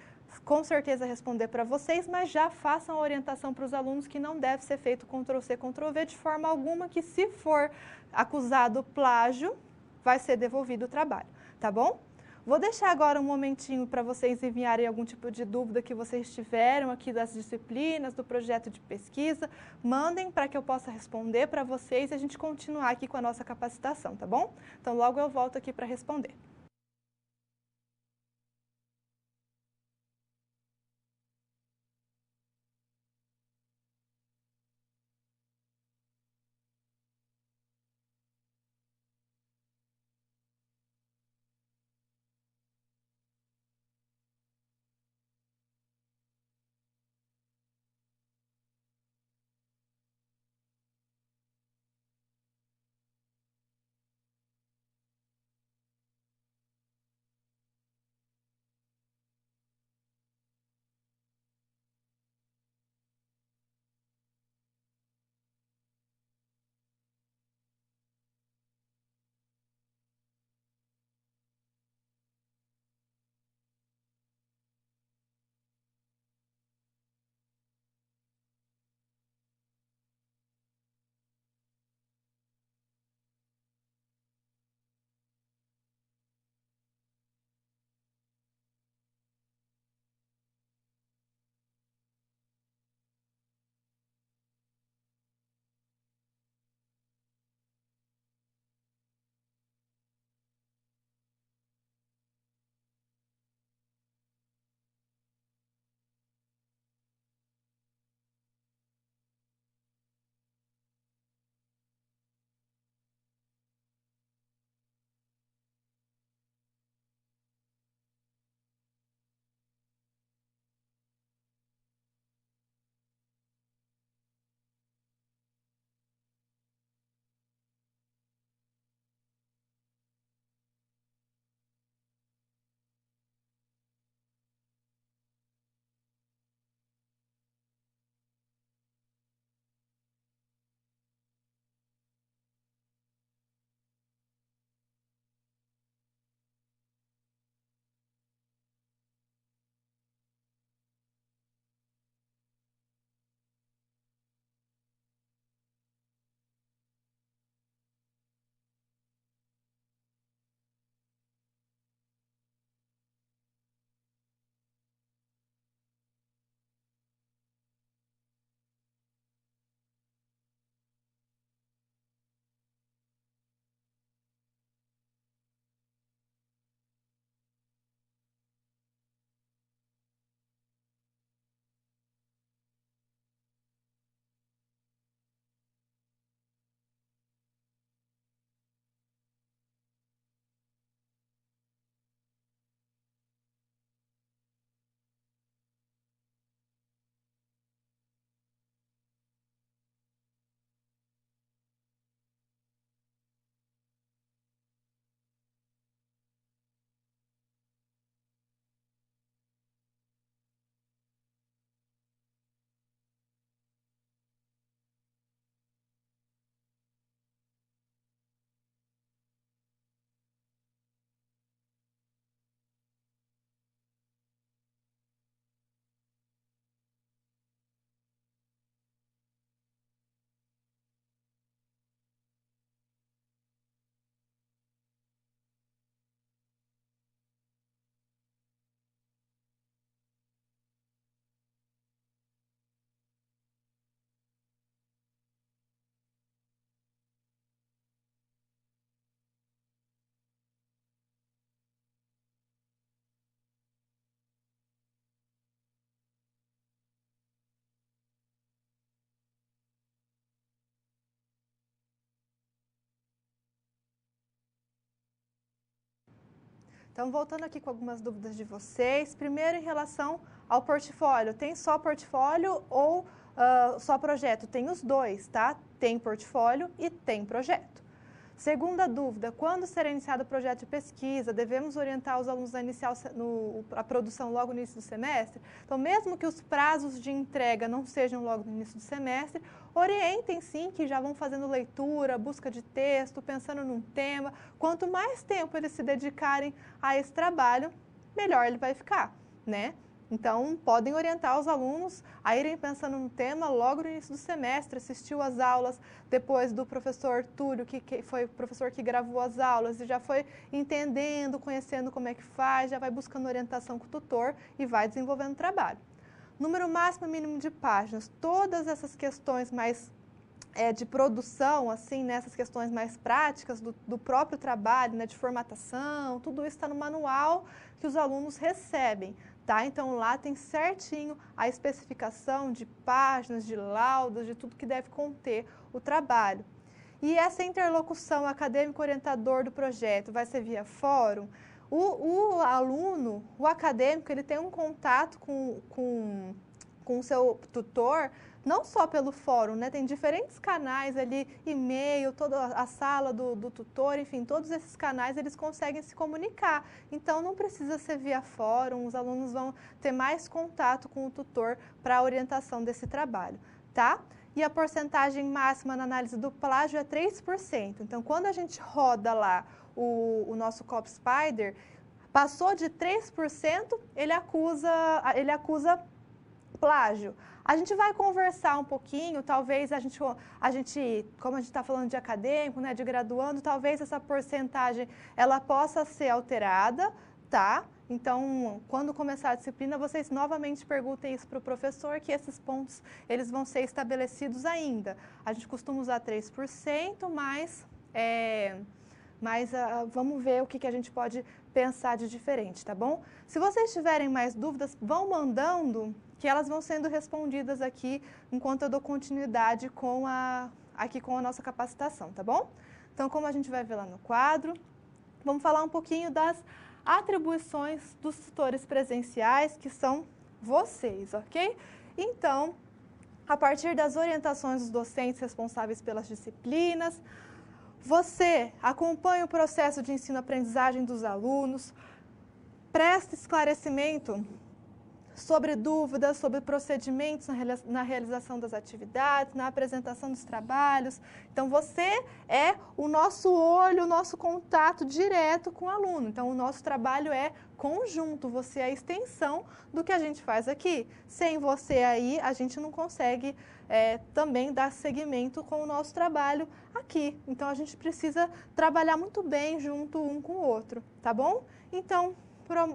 com certeza responder para vocês, mas já façam a orientação para os alunos que não deve ser feito Ctrl+C, Ctrl+V de forma alguma, que se for acusado plágio, vai ser devolvido o trabalho, tá bom? Vou deixar agora um momentinho para vocês enviarem algum tipo de dúvida que vocês tiveram aqui das disciplinas, do projeto de pesquisa. Mandem para que eu possa responder para vocês e a gente continuar aqui com a nossa capacitação, tá bom? Então, logo eu volto aqui para responder. Então, voltando aqui com algumas dúvidas de vocês. Primeiro, em relação ao portfólio. Tem só portfólio ou só projeto? Tem os dois, tá? Tem portfólio e tem projeto. Segunda dúvida, quando será iniciado o projeto de pesquisa, devemos orientar os alunos a iniciar a produção logo no início do semestre? Então, mesmo que os prazos de entrega não sejam logo no início do semestre, orientem sim, que já vão fazendo leitura, busca de texto, pensando num tema. Quanto mais tempo eles se dedicarem a esse trabalho, melhor ele vai ficar, né? Então, podem orientar os alunos a irem pensando no tema logo no início do semestre, assistiu às aulas depois do professor Túlio, que foi o professor que gravou as aulas, e já foi entendendo, conhecendo como é que faz, já vai buscando orientação com o tutor e vai desenvolvendo o trabalho. Número máximo e mínimo de páginas. Todas essas questões mais de produção, assim, né, essas questões mais práticas do próprio trabalho, né, de formatação, tudo isso está no manual que os alunos recebem. Tá? Então, lá tem certinho a especificação de páginas, de laudas, de tudo que deve conter o trabalho. E essa interlocução acadêmico-orientador do projeto vai ser via fórum? O aluno, o acadêmico, ele tem um contato com o seu tutor, não só pelo fórum, né? Tem diferentes canais ali, e-mail, toda a sala do tutor, enfim, todos esses canais eles conseguem se comunicar. Então, não precisa ser via fórum, os alunos vão ter mais contato com o tutor para a orientação desse trabalho, tá? E a porcentagem máxima na análise do plágio é 3%. Então, quando a gente roda lá o nosso CopSpider, passou de 3%, ele acusa plágio. A gente vai conversar um pouquinho, talvez a gente como a gente está falando de acadêmico, né, de graduando, talvez essa porcentagem ela possa ser alterada, tá? Então, quando começar a disciplina, vocês novamente perguntem isso para o professor, que esses pontos eles vão ser estabelecidos ainda. A gente costuma usar 3%, mas vamos ver o que a gente pode pensar de diferente, tá bom? Se vocês tiverem mais dúvidas, vão mandando, que elas vão sendo respondidas aqui enquanto eu dou continuidade aqui com a nossa capacitação, tá bom? Então, como a gente vai ver lá no quadro, vamos falar um pouquinho das atribuições dos tutores presenciais, que são vocês, ok? Então, a partir das orientações dos docentes responsáveis pelas disciplinas, você acompanha o processo de ensino-aprendizagem dos alunos, presta esclarecimento sobre dúvidas, sobre procedimentos na realização das atividades, na apresentação dos trabalhos. Então, você é o nosso olho, o nosso contato direto com o aluno. Então, o nosso trabalho é conjunto, você é a extensão do que a gente faz aqui. Sem você aí, a gente não consegue também dar seguimento com o nosso trabalho aqui. Então, a gente precisa trabalhar muito bem junto um com o outro, tá bom? Então,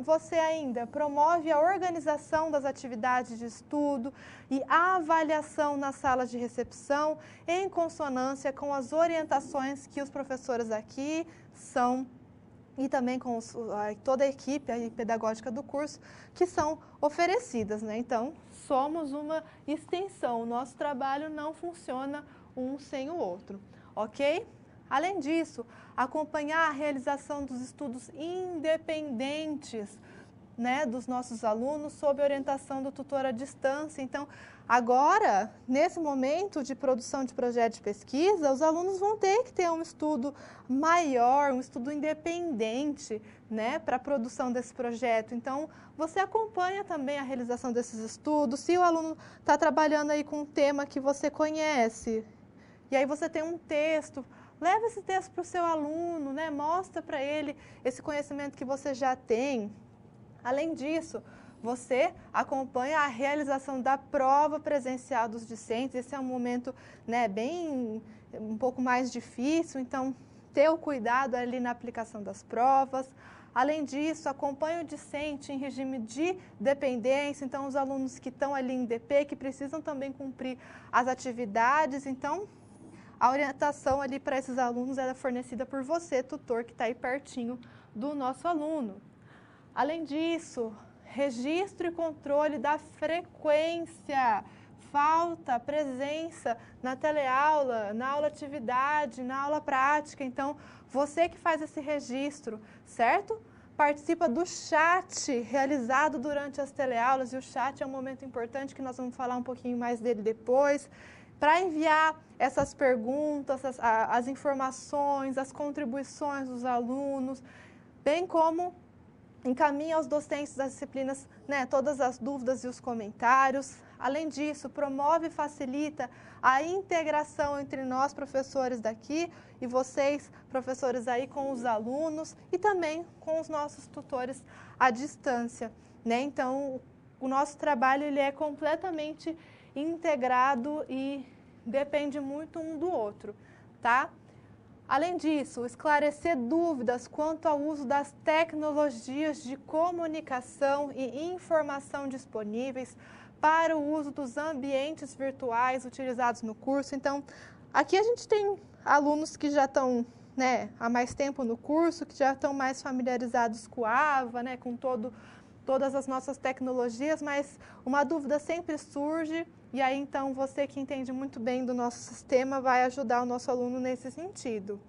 você ainda promove a organização das atividades de estudo e a avaliação nas salas de recepção em consonância com as orientações que os professores aqui são e também com toda a equipe pedagógica do curso que são oferecidas, né? Então, somos uma extensão, o nosso trabalho não funciona um sem o outro, ok? Além disso, acompanhar a realização dos estudos independentes, né, dos nossos alunos sob orientação do tutor à distância. Então, agora, nesse momento de produção de projeto de pesquisa, os alunos vão ter que ter um estudo maior, um estudo independente, né, para a produção desse projeto. Então, você acompanha também a realização desses estudos. Se o aluno está trabalhando aí com um tema que você conhece, e aí você tem um texto, leva esse texto para o seu aluno, né? Mostra para ele esse conhecimento que você já tem. Além disso, você acompanha a realização da prova presencial dos discentes. Esse é um momento, né, um pouco mais difícil, então ter o cuidado ali na aplicação das provas. Além disso, acompanha o discente em regime de dependência, então os alunos que estão ali em DP, que precisam também cumprir as atividades, então a orientação ali para esses alunos é fornecida por você, tutor, que está aí pertinho do nosso aluno. Além disso, registro e controle da frequência, falta, presença na teleaula, na aula atividade, na aula prática. Então, você que faz esse registro, certo? participa do chat realizado durante as teleaulas, e o chat é um momento importante que nós vamos falar um pouquinho mais dele depois, para enviar essas perguntas, as informações, as contribuições dos alunos, bem como encaminha aos docentes das disciplinas, né, todas as dúvidas e os comentários. Além disso, promove e facilita a integração entre nós, professores daqui, e vocês, professores aí, com os alunos e também com os nossos tutores à distância, né? Então, o nosso trabalho ele é completamente integrado e depende muito um do outro, tá? Além disso, esclarecer dúvidas quanto ao uso das tecnologias de comunicação e informação disponíveis para o uso dos ambientes virtuais utilizados no curso. Então, aqui a gente tem alunos que já estão, né, há mais tempo no curso, que já estão mais familiarizados com a AVA, né, com todas as nossas tecnologias, mas uma dúvida sempre surge, e aí então você que entende muito bem do nosso sistema vai ajudar o nosso aluno nesse sentido.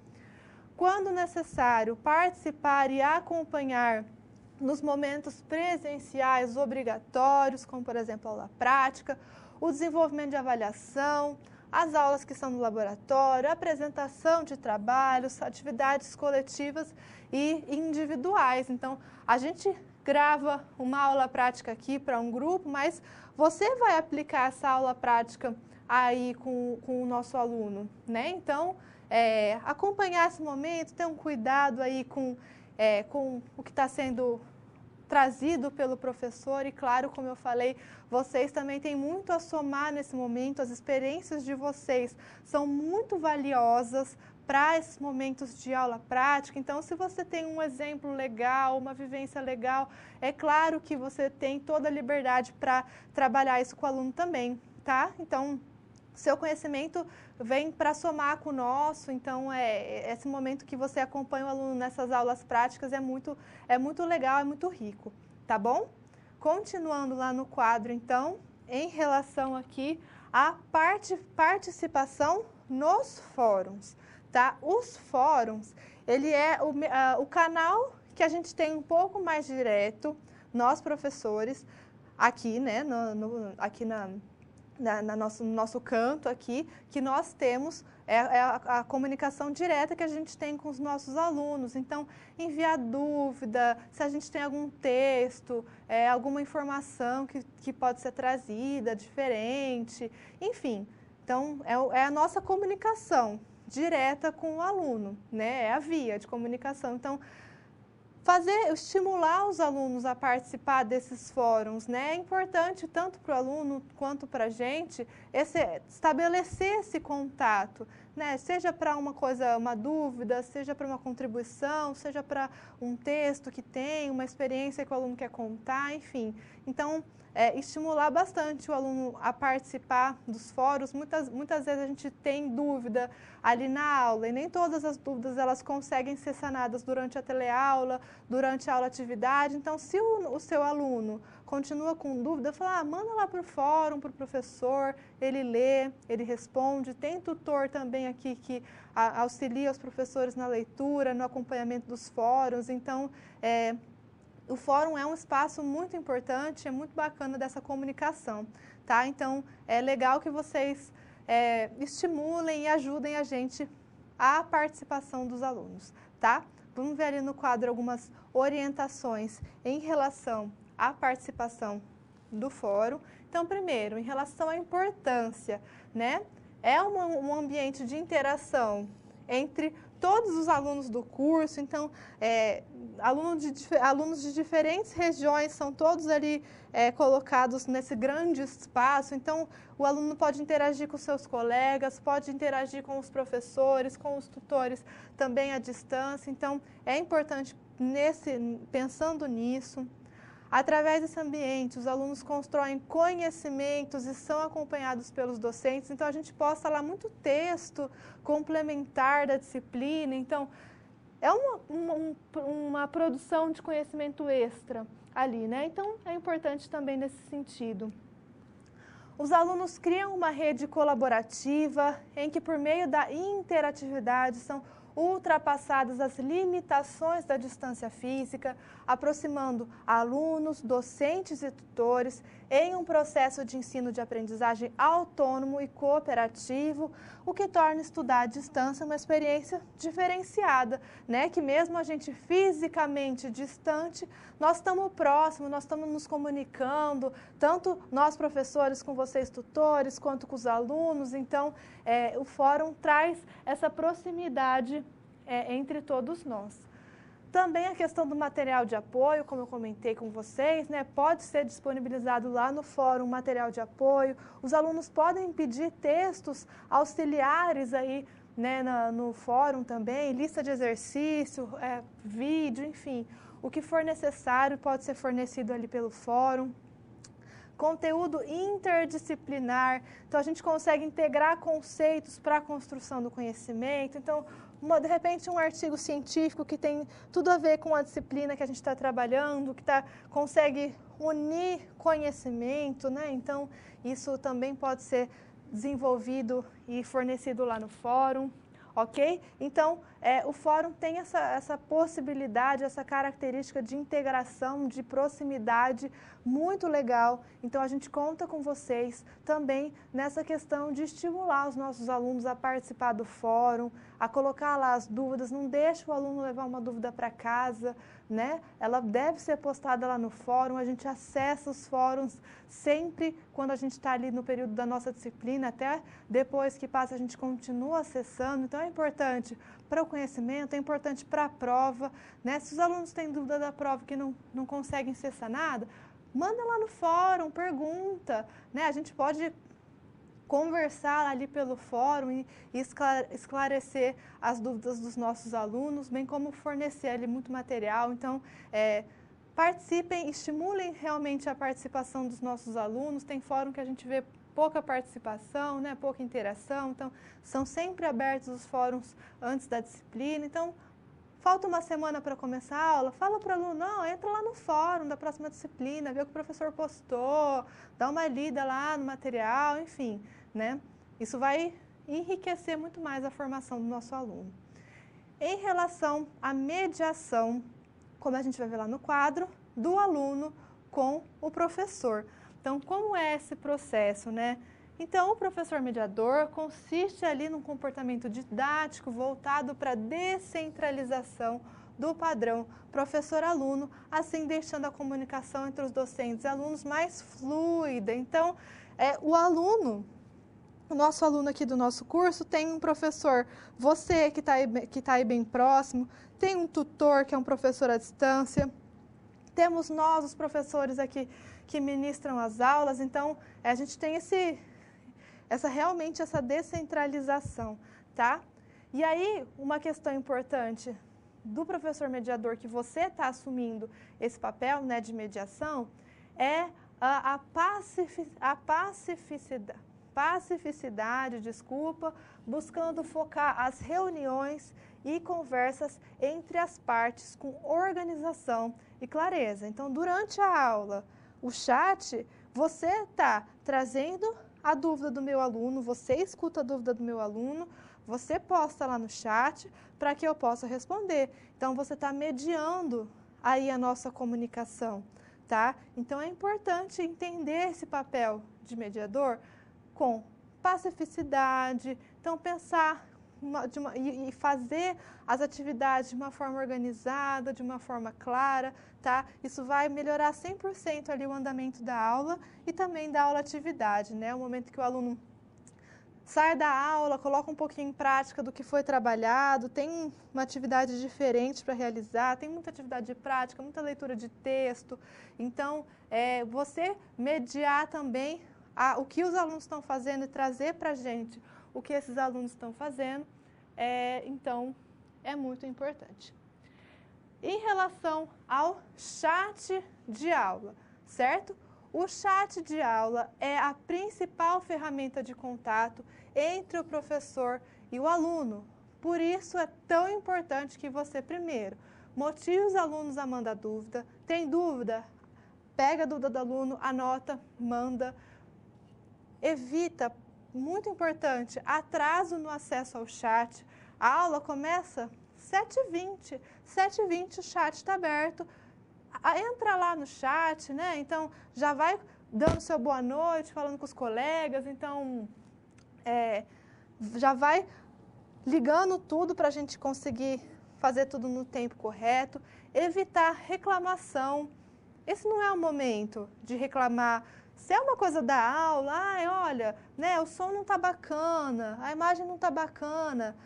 Quando necessário, participar e acompanhar nos momentos presenciais obrigatórios, como por exemplo a aula prática, o desenvolvimento de avaliação, as aulas que são no laboratório, a apresentação de trabalhos, atividades coletivas e individuais. Então, a gente grava uma aula prática aqui para um grupo, mas você vai aplicar essa aula prática aí com o nosso aluno, né? Então, acompanhar esse momento, ter um cuidado aí com o que está sendo trazido pelo professor e, claro, como eu falei, vocês também têm muito a somar nesse momento, as experiências de vocês são muito valiosas para esses momentos de aula prática. Então, se você tem um exemplo legal, uma vivência legal, é claro que você tem toda a liberdade para trabalhar isso com o aluno também, tá? Então, seu conhecimento vem para somar com o nosso, então esse momento que você acompanha o aluno nessas aulas práticas é muito legal, é muito rico, tá bom? Continuando lá no quadro, então, em relação aqui à participação nos fóruns, tá? Os fóruns, ele é o canal que a gente tem um pouco mais direto, nós professores, aqui, né, aqui no nosso canto aqui, que nós temos a comunicação direta que a gente tem com os nossos alunos. Então, enviar dúvida, se a gente tem algum texto, alguma informação que pode ser trazida, diferente, enfim. Então, é a nossa comunicação direta com o aluno, né? É a via de comunicação. Então, estimular os alunos a participar desses fóruns, né? É importante tanto para o aluno quanto para a gente estabelecer esse contato, né? Seja para uma dúvida, seja para uma contribuição, seja para um texto que tem, uma experiência que o aluno quer contar, enfim. Então, estimular bastante o aluno a participar dos fóruns. Muitas vezes a gente tem dúvida ali na aula e nem todas as dúvidas elas conseguem ser sanadas durante a teleaula, durante a aula atividade. Então, se o seu aluno continua com dúvida, fala, manda lá para o fórum, para o professor, ele lê, ele responde. Tem tutor também aqui que auxilia os professores na leitura, no acompanhamento dos fóruns. Então, o fórum é um espaço muito importante, é muito bacana dessa comunicação, tá? Então, é legal que vocês estimulem e ajudem a gente a participação dos alunos, tá? Vamos ver ali no quadro algumas orientações em relação à participação do fórum. Então, primeiro, em relação à importância, né? É um ambiente de interação entre todos os alunos do curso, então, alunos de diferentes regiões são todos ali colocados nesse grande espaço, então o aluno pode interagir com seus colegas, pode interagir com os professores, com os tutores também à distância, então é importante, pensando nisso. Através desse ambiente, os alunos constroem conhecimentos e são acompanhados pelos docentes. Então, a gente posta lá muito texto complementar da disciplina. Então, é uma produção de conhecimento extra ali, né? Então, é importante também nesse sentido. Os alunos criam uma rede colaborativa em que, por meio da interatividade, são ultrapassadas as limitações da distância física, aproximando alunos, docentes e tutores em um processo de ensino de aprendizagem autônomo e cooperativo, o que torna estudar à distância uma experiência diferenciada, né? Que mesmo a gente fisicamente distante, nós estamos próximos, nós estamos nos comunicando, tanto nós professores com vocês tutores, quanto com os alunos. Então, o fórum traz essa proximidade entre todos nós. Também a questão do material de apoio, como eu comentei com vocês, né, pode ser disponibilizado lá no fórum material de apoio. Os alunos podem pedir textos auxiliares aí, né, no fórum também, lista de exercício, vídeo, enfim. O que for necessário pode ser fornecido ali pelo fórum. Conteúdo interdisciplinar, então a gente consegue integrar conceitos para a construção do conhecimento. Então, de repente, um artigo científico que tem tudo a ver com a disciplina que a gente está trabalhando, que consegue unir conhecimento, né? Então, isso também pode ser desenvolvido e fornecido lá no fórum, ok? Então, o fórum tem essa possibilidade, essa característica de integração, de proximidade muito legal. Então, a gente conta com vocês também nessa questão de estimular os nossos alunos a participar do fórum, a colocar lá as dúvidas. Não deixe o aluno levar uma dúvida para casa, né? Ela deve ser postada lá no fórum. A gente acessa os fóruns sempre quando a gente está ali no período da nossa disciplina, até depois que passa a gente continua acessando. Então, é importante para o conhecimento, é importante para a prova, né? Se os alunos têm dúvida da prova que não conseguem acessar nada, manda lá no fórum, pergunta, né? A gente pode conversar ali pelo fórum e esclarecer as dúvidas dos nossos alunos, bem como fornecer ali muito material. Então, participem, estimulem realmente a participação dos nossos alunos. Tem fórum que a gente vê pouca participação, né, pouca interação. Então, são sempre abertos os fóruns antes da disciplina. Então, falta uma semana para começar a aula, fala para o aluno, não, entra lá no fórum da próxima disciplina, vê o que o professor postou, dá uma lida lá no material, enfim, né? Isso vai enriquecer muito mais a formação do nosso aluno. Em relação à mediação, como a gente vai ver lá no quadro, do aluno com o professor. Então, como é esse processo, né? Então, o professor mediador consiste ali num comportamento didático voltado para a descentralização do padrão professor-aluno, assim deixando a comunicação entre os docentes e alunos mais fluida. Então, o nosso aluno aqui do nosso curso tem um professor, você que está aí bem próximo, tem um tutor que é um professor à distância, temos nós, os professores aqui que ministram as aulas. Então, a gente tem realmente essa descentralização, tá? E aí, uma questão importante do professor mediador, que você está assumindo esse papel, né, de mediação, é a pacificidade, buscando focar as reuniões e conversas entre as partes com organização e clareza. Então, durante a aula, o chat, você está trazendo a dúvida do meu aluno, você escuta a dúvida do meu aluno, você posta lá no chat para que eu possa responder. Então, você está mediando aí a nossa comunicação, tá? Então, é importante entender esse papel de mediador com pacificidade. Então, pensar e fazer as atividades de uma forma organizada, de uma forma clara, tá? Isso vai melhorar 100% ali o andamento da aula e também da aula-atividade, né? O momento que o aluno sai da aula, coloca um pouquinho em prática do que foi trabalhado, tem uma atividade diferente para realizar, tem muita atividade de prática, muita leitura de texto. Então, você mediar também o que os alunos estão fazendo e trazer para a gente o que esses alunos estão fazendo, então, é muito importante. Em relação ao chat de aula, certo? O chat de aula é a principal ferramenta de contato entre o professor e o aluno. Por isso, é tão importante que você, primeiro, motive os alunos a mandar dúvida. Tem dúvida? Pega a dúvida do aluno, anota, manda. Evita, muito importante, atraso no acesso ao chat. A aula começa 7h20. 7h20 o chat está aberto. Entra lá no chat, né? Então, já vai dando seu boa noite, falando com os colegas. Então, já vai ligando tudo para a gente conseguir fazer tudo no tempo correto. Evitar reclamação. Esse não é o momento de reclamar. Se é uma coisa da aula, olha, né, o som não está bacana, a imagem não está bacana,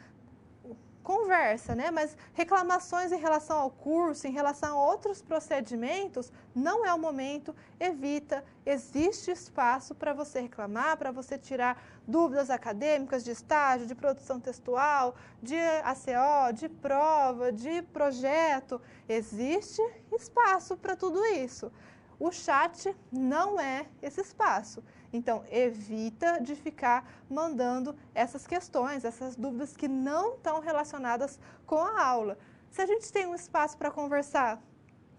conversa, né? Mas reclamações em relação ao curso, em relação a outros procedimentos, não é o momento, evita. Existe espaço para você reclamar, para você tirar dúvidas acadêmicas, de estágio, de produção textual, de ACO, de prova, de projeto. Existe espaço para tudo isso. O chat não é esse espaço. Então, evita de ficar mandando essas questões, essas dúvidas que não estão relacionadas com a aula. Se a gente tem um espaço para conversar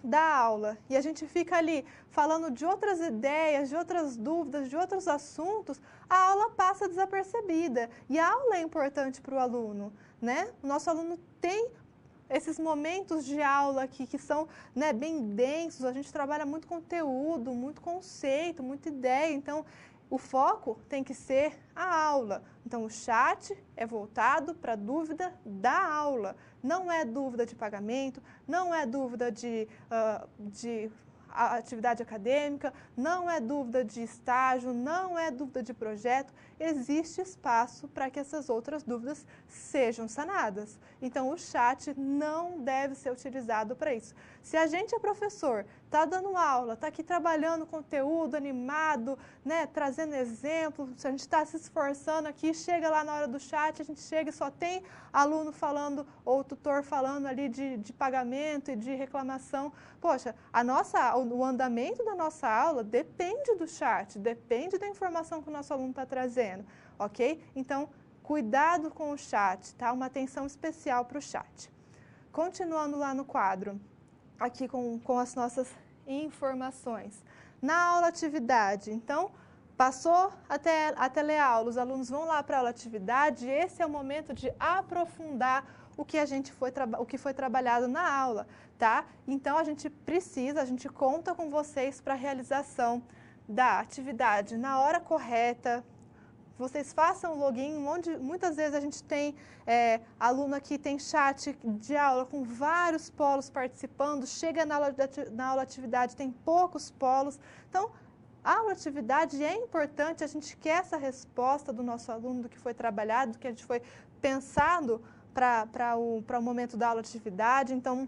da aula e a gente fica ali falando de outras ideias, de outras dúvidas, de outros assuntos, a aula passa desapercebida. E a aula é importante para o aluno, né? O nosso aluno tem esses momentos de aula aqui que são, né, bem densos, a gente trabalha muito conteúdo, muito conceito, muita ideia, então o foco tem que ser a aula. Então o chat é voltado para a dúvida da aula, não é dúvida de pagamento, não é dúvida de atividade acadêmica, não é dúvida de estágio, não é dúvida de projeto, existe espaço para que essas outras dúvidas sejam sanadas. Então, o chat não deve ser utilizado para isso. Se a gente é professor, está dando aula, está aqui trabalhando conteúdo, animado, né, trazendo exemplo, se a gente está se esforçando aqui, chega lá na hora do chat, a gente chega e só tem aluno falando, ou tutor falando ali de pagamento e de reclamação. Poxa, o andamento da nossa aula depende do chat, depende da informação que o nosso aluno está trazendo, ok? Então, cuidado com o chat, tá? Uma atenção especial para o chat. Continuando lá no quadro, aqui com as nossas informações. Na aula atividade, então, passou a teleaula, os alunos vão lá para a aula atividade, esse é o momento de aprofundar o que foi trabalhado na aula, tá? Então, a gente conta com vocês para a realização da atividade na hora correta. Vocês façam o login, muitas vezes a gente tem aluno aqui, tem chat de aula com vários polos participando, chega na aula atividade, tem poucos polos. Então, a aula atividade é importante, a gente quer essa resposta do nosso aluno, do que foi trabalhado, do que a gente foi pensado para o momento da aula atividade. Então,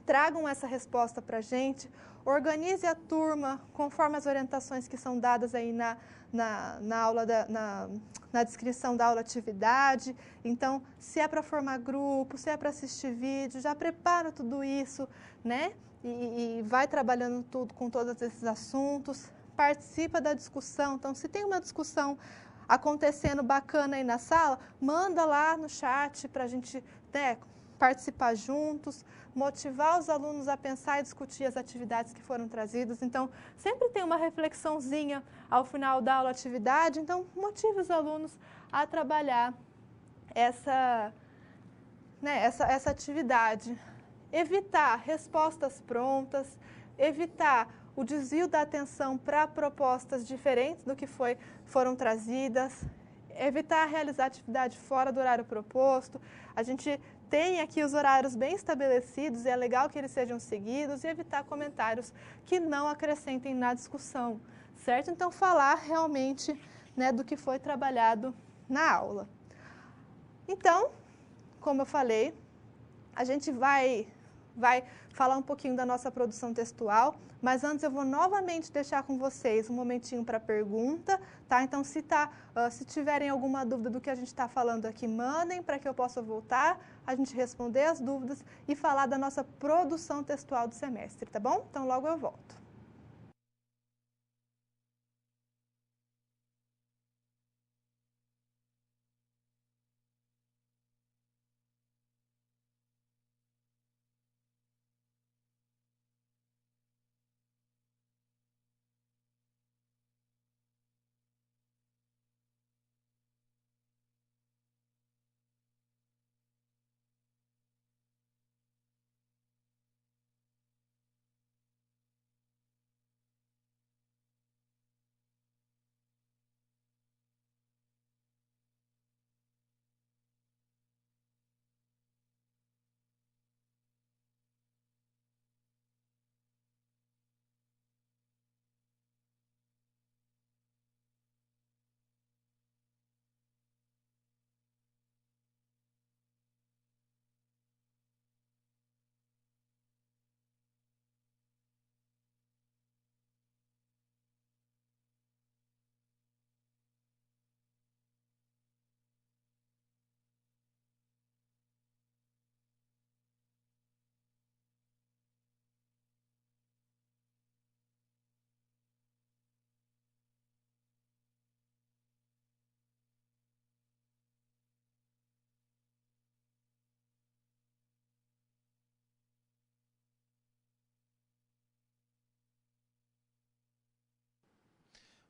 tragam essa resposta para a gente, organize a turma conforme as orientações que são dadas aí na descrição da aula atividade. Então, se é para formar grupo, se é para assistir vídeo, já prepara tudo isso, né? E vai trabalhando tudo com todos esses assuntos, participa da discussão. Então, se tem uma discussão acontecendo bacana aí na sala, manda lá no chat para a gente, né, participar juntos, motivar os alunos a pensar e discutir as atividades que foram trazidas. Então, sempre tem uma reflexãozinha ao final da aula atividade, então motive os alunos a trabalhar essa atividade. Evitar respostas prontas, evitar o desvio da atenção para propostas diferentes do que foram trazidas, evitar realizar atividade fora do horário proposto. A gente tem aqui os horários bem estabelecidos e é legal que eles sejam seguidos, e evitar comentários que não acrescentem na discussão, certo? Então, falar realmente, né, do que foi trabalhado na aula. Então, como eu falei, a gente vai falar um pouquinho da nossa produção textual, mas antes eu vou novamente deixar com vocês um momentinho para pergunta, tá? Então, se tiverem alguma dúvida do que a gente está falando aqui, mandem para que eu possa voltar, a gente responder as dúvidas e falar da nossa produção textual do semestre, tá bom? Então, logo eu volto.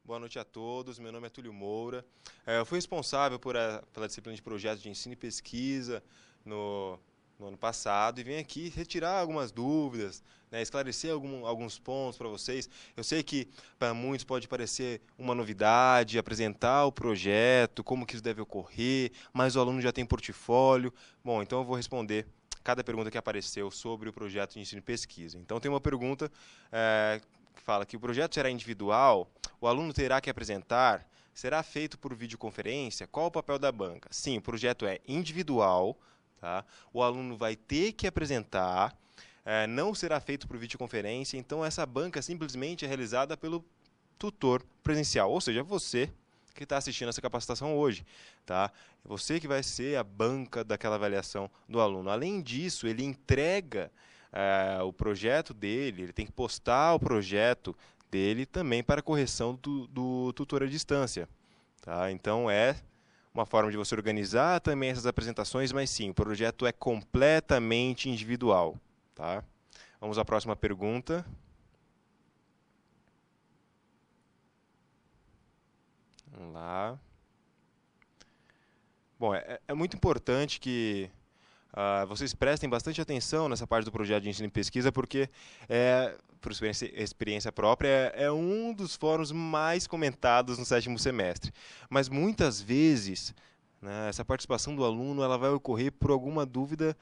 Boa noite a todos, meu nome é Túlio Moura. Eu fui responsável pela disciplina de projetos de ensino e pesquisa no ano passado e venho aqui retirar algumas dúvidas, né, esclarecer alguns pontos para vocês. Eu sei que para muitos pode parecer uma novidade apresentar o projeto, como que isso deve ocorrer, mas o aluno já tem portfólio. Bom, então eu vou responder cada pergunta que apareceu sobre o projeto de ensino e pesquisa. Então tem uma pergunta que fala que o projeto será individual, o aluno terá que apresentar, será feito por videoconferência, qual o papel da banca? Sim, o projeto é individual, tá? O aluno vai ter que apresentar, não será feito por videoconferência, então essa banca simplesmente é realizada pelo tutor presencial, ou seja, você que está assistindo essa capacitação hoje, tá? Você que vai ser a banca daquela avaliação do aluno. Além disso, ele entrega o projeto dele, ele tem que postar o projeto dele também para correção do tutor à distância, tá? Então é uma forma de você organizar também essas apresentações, mas sim, o projeto é completamente individual, tá? Vamos à próxima pergunta. Vamos lá. Bom, é muito importante que vocês prestem bastante atenção nessa parte do projeto de ensino e pesquisa, porque, por experiência própria, é um dos fóruns mais comentados no 7º semestre. Mas, muitas vezes, né, essa participação do aluno ela vai ocorrer por alguma dúvida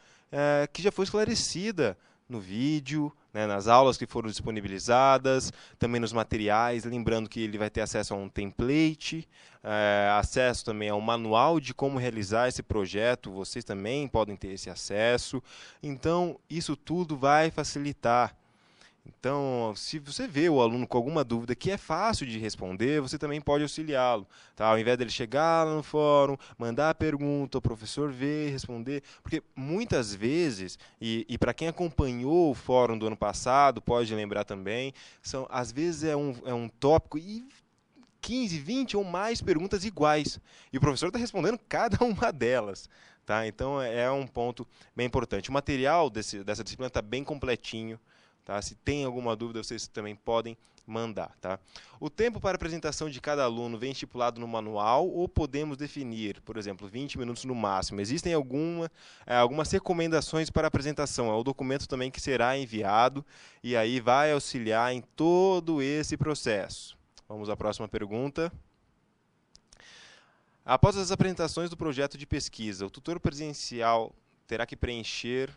que já foi esclarecida no vídeo, né, nas aulas que foram disponibilizadas, também nos materiais, lembrando que ele vai ter acesso a um template, acesso também a um manual de como realizar esse projeto, vocês também podem ter esse acesso. Então, isso tudo vai facilitar. Então, se você vê o aluno com alguma dúvida que é fácil de responder, você também pode auxiliá-lo, tá? Ao invés dele chegar lá no fórum, mandar a pergunta, o professor ver, responder, porque muitas vezes, e para quem acompanhou o fórum do ano passado, pode lembrar também, às vezes é um tópico e 15, 20 ou mais perguntas iguais, e o professor está respondendo cada uma delas. Tá? Então, é um ponto bem importante. O material dessa disciplina está bem completinho. Tá? Se tem alguma dúvida, vocês também podem mandar. Tá? O tempo para apresentação de cada aluno vem estipulado no manual ou podemos definir, por exemplo, 20 minutos no máximo. Existem algumas recomendações para apresentação. É o documento também que será enviado e aí vai auxiliar em todo esse processo. Vamos à próxima pergunta. Após as apresentações do projeto de pesquisa, o tutor presencial terá que preencher...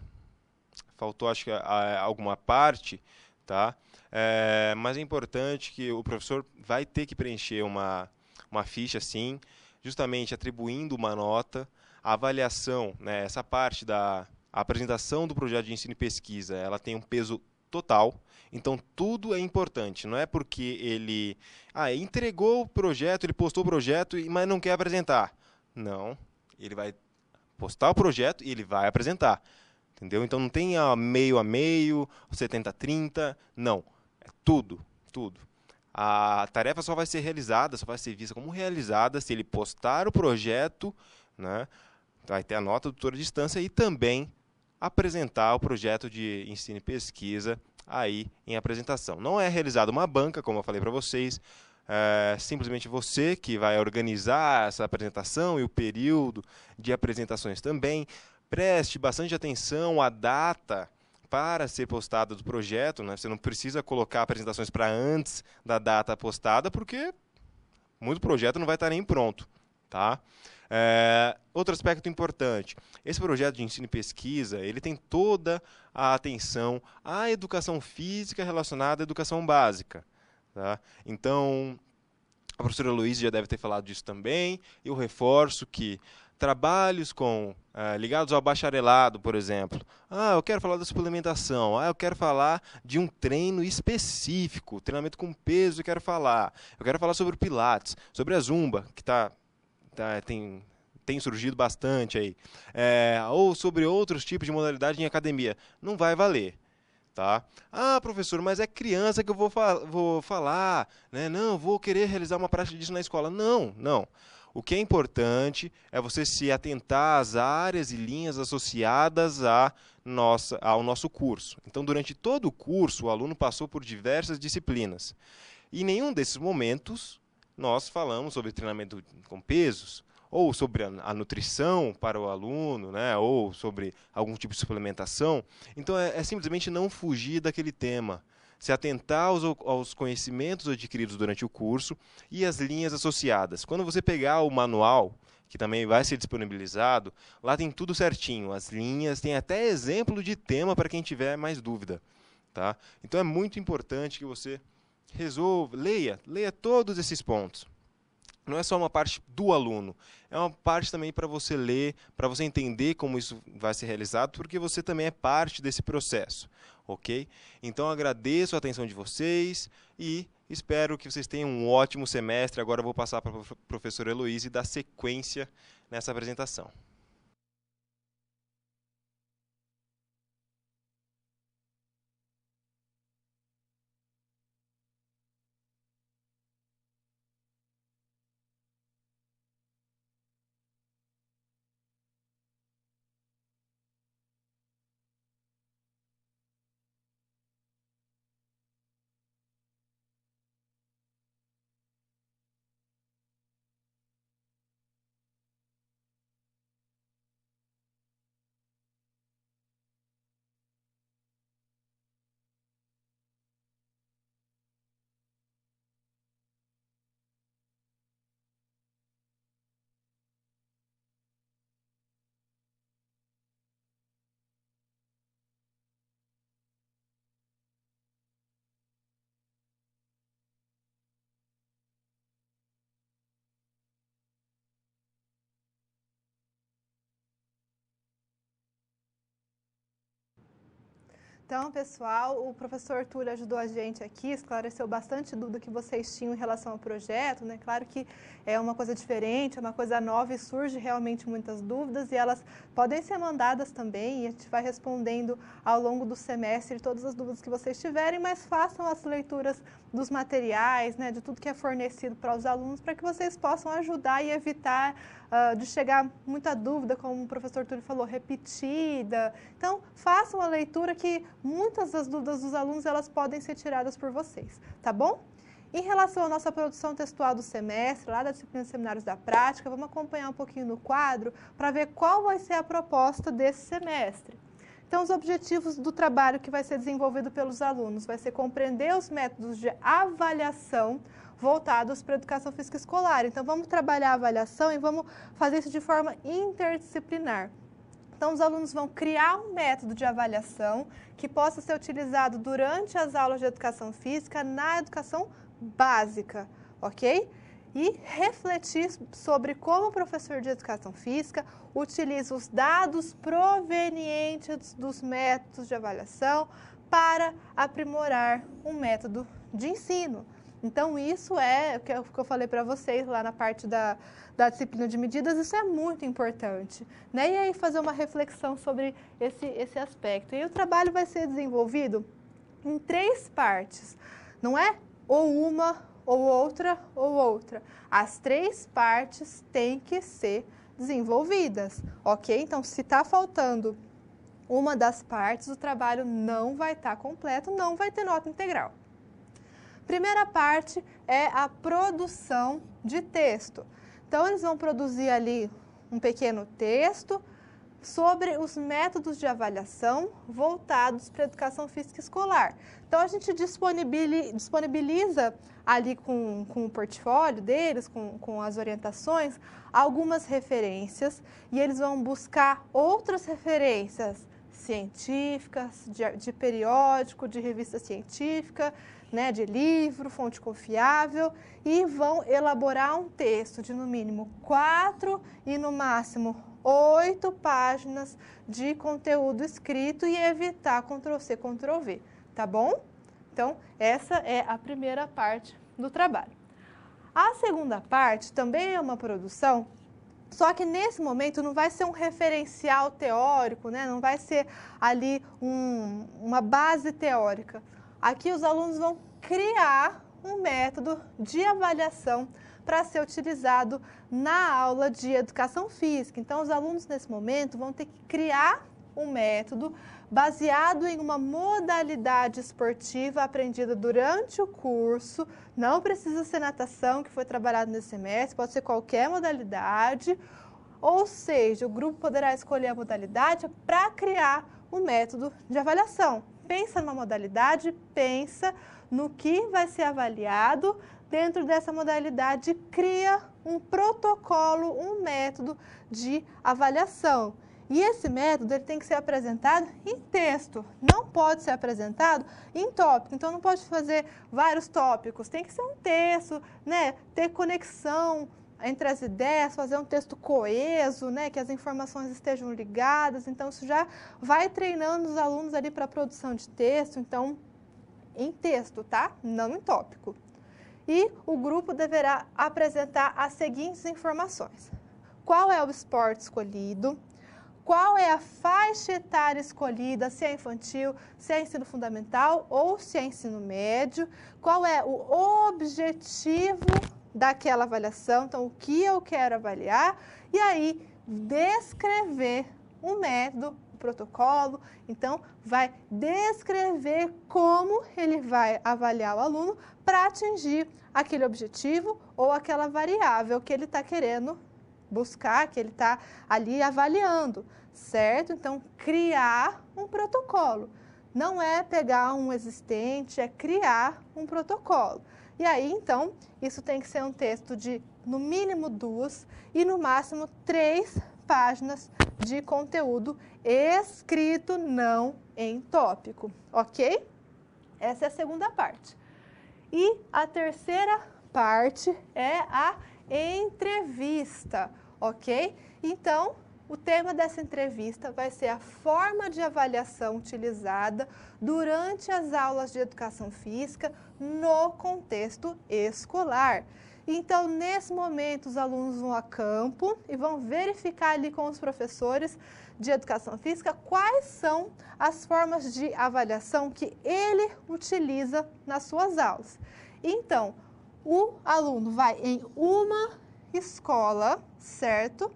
Faltou, acho que, alguma parte, tá? Mas é importante que o professor vai ter que preencher uma ficha, sim, justamente atribuindo uma nota. A avaliação, né, essa parte da apresentação do projeto de ensino e pesquisa, ela tem um peso total. Então, tudo é importante. Não é porque ele entregou o projeto, ele postou o projeto, mas não quer apresentar. Não, ele vai postar o projeto e ele vai apresentar. Entendeu? Então não tem meio a meio, 70-30, não. É tudo, tudo. A tarefa só vai ser realizada, só vai ser vista como realizada se ele postar o projeto, né? Vai ter a nota do tutor à distância e também apresentar o projeto de ensino e pesquisa aí em apresentação. Não é realizada uma banca, como eu falei para vocês, simplesmente você que vai organizar essa apresentação e o período de apresentações também. Preste bastante atenção à data para ser postada do projeto, né? Você não precisa colocar apresentações para antes da data postada, porque muito projeto não vai estar nem pronto. Tá? Outro aspecto importante, esse projeto de ensino e pesquisa, ele tem toda a atenção à educação física relacionada à educação básica. Tá? Então, a professora Luísa já deve ter falado disso também, eu reforço que trabalhos ligados ao bacharelado, por exemplo. Eu quero falar da suplementação. Eu quero falar de um treino específico, treinamento com peso, eu quero falar sobre o Pilates, sobre a Zumba, que tem surgido bastante aí. Ou sobre outros tipos de modalidade em academia. Não vai valer. Tá? Professor, mas é criança que eu vou falar, né? Não, vou querer realizar uma prática disso na escola. Não, não. O que é importante é você se atentar às áreas e linhas associadas ao nosso curso. Então, durante todo o curso, o aluno passou por diversas disciplinas. E em nenhum desses momentos nós falamos sobre treinamento com pesos, ou sobre a nutrição para o aluno, né, ou sobre algum tipo de suplementação. Então, é simplesmente não fugir daquele tema, se atentar aos conhecimentos adquiridos durante o curso e as linhas associadas. Quando você pegar o manual, que também vai ser disponibilizado, lá tem tudo certinho, as linhas, tem até exemplo de tema para quem tiver mais dúvida. Tá? Então, é muito importante que você leia todos esses pontos. Não é só uma parte do aluno, é uma parte também para você ler, para você entender como isso vai ser realizado, porque você também é parte desse processo, ok? Então, agradeço a atenção de vocês e espero que vocês tenham um ótimo semestre. Agora eu vou passar para a professora Heloísa e dar sequência nessa apresentação. Então, pessoal, o professor Túlio ajudou a gente aqui, esclareceu bastante dúvida que vocês tinham em relação ao projeto, né? Claro que é uma coisa diferente, é uma coisa nova e surge realmente muitas dúvidas e elas podem ser mandadas também e a gente vai respondendo ao longo do semestre todas as dúvidas que vocês tiverem, mas façam as leituras dos materiais, né, de tudo que é fornecido para os alunos, para que vocês possam ajudar e evitar de chegar muita dúvida, como o professor Túlio falou, repetida. Então, façam a leitura que muitas das dúvidas dos alunos elas podem ser tiradas por vocês, tá bom? Em relação à nossa produção textual do semestre, lá da disciplina de Seminários da Prática, vamos acompanhar um pouquinho no quadro para ver qual vai ser a proposta desse semestre. Então, os objetivos do trabalho que vai ser desenvolvido pelos alunos vai ser compreender os métodos de avaliação voltados para a educação física escolar. Então, vamos trabalhar a avaliação e vamos fazer isso de forma interdisciplinar. Então, os alunos vão criar um método de avaliação que possa ser utilizado durante as aulas de educação física na educação básica, ok? E refletir sobre como o professor de educação física utiliza os dados provenientes dos métodos de avaliação para aprimorar um método de ensino. Então, isso é o que eu falei para vocês lá na parte da disciplina de medidas, isso é muito importante, né? E aí fazer uma reflexão sobre esse aspecto. E o trabalho vai ser desenvolvido em 3 partes, não é ou uma, ou outra, ou outra. As 3 partes têm que ser desenvolvidas, ok? Então, se está faltando uma das partes, o trabalho não vai estar completo, não vai ter nota integral. Primeira parte é a produção de texto. Então, eles vão produzir ali um pequeno texto sobre os métodos de avaliação voltados para a educação física escolar. Então, a gente disponibiliza ali com o portfólio deles, com as orientações, algumas referências e eles vão buscar outras referências científicas, de periódico, de revista científica, né, de livro, fonte confiável, e vão elaborar um texto de no mínimo 4 e no máximo 8 páginas de conteúdo escrito e evitar Ctrl+C, Ctrl+V, tá bom? Então, essa é a primeira parte do trabalho. A segunda parte também é uma produção, só que nesse momento não vai ser um referencial teórico, né? Não vai ser ali uma base teórica. Aqui os alunos vão criar um método de avaliação para ser utilizado na aula de educação física. Então, os alunos nesse momento vão ter que criar um método baseado em uma modalidade esportiva aprendida durante o curso. Não precisa ser natação, que foi trabalhado nesse semestre, pode ser qualquer modalidade. Ou seja, o grupo poderá escolher a modalidade para criar um método de avaliação. Pensa numa modalidade, pensa no que vai ser avaliado. Dentro dessa modalidade, cria um protocolo, um método de avaliação. E esse método ele tem que ser apresentado em texto, não pode ser apresentado em tópico. Então, não pode fazer vários tópicos, tem que ser um texto, né? Ter conexão entre as ideias, fazer um texto coeso, né? Que as informações estejam ligadas. Então, isso já vai treinando os alunos ali para a produção de texto, então, em texto, tá? Não em tópico. E o grupo deverá apresentar as seguintes informações: qual é o esporte escolhido, qual é a faixa etária escolhida, se é infantil, se é ensino fundamental ou se é ensino médio, qual é o objetivo daquela avaliação, então o que eu quero avaliar, e aí descrever o método, o protocolo. Então vai descrever como ele vai avaliar o aluno para atingir aquele objetivo ou aquela variável que ele está querendo buscar, que ele está ali avaliando, certo? Então, criar um protocolo. Não é pegar um existente, é criar um protocolo. E aí, então, isso tem que ser um texto de, no mínimo, 2 e, no máximo, 3 páginas de conteúdo escrito, não em tópico, ok? Essa é a segunda parte. E a terceira parte é a entrevista, ok? Então, o tema dessa entrevista vai ser a forma de avaliação utilizada durante as aulas de educação física no contexto escolar. Então, nesse momento, os alunos vão a campo e vão verificar ali com os professores de educação física quais são as formas de avaliação que ele utiliza nas suas aulas. Então, o aluno vai em uma escola, certo?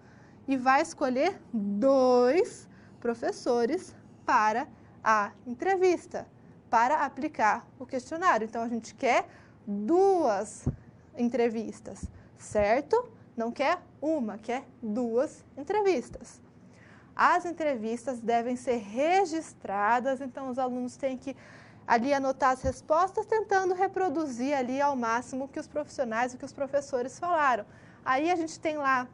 E vai escolher 2 professores para a entrevista, para aplicar o questionário. Então, a gente quer 2 entrevistas, certo? Não quer uma, quer 2 entrevistas. As entrevistas devem ser registradas, então os alunos têm que ali anotar as respostas, tentando reproduzir ali ao máximo o que os profissionais, o que os professores falaram. Aí a gente tem lá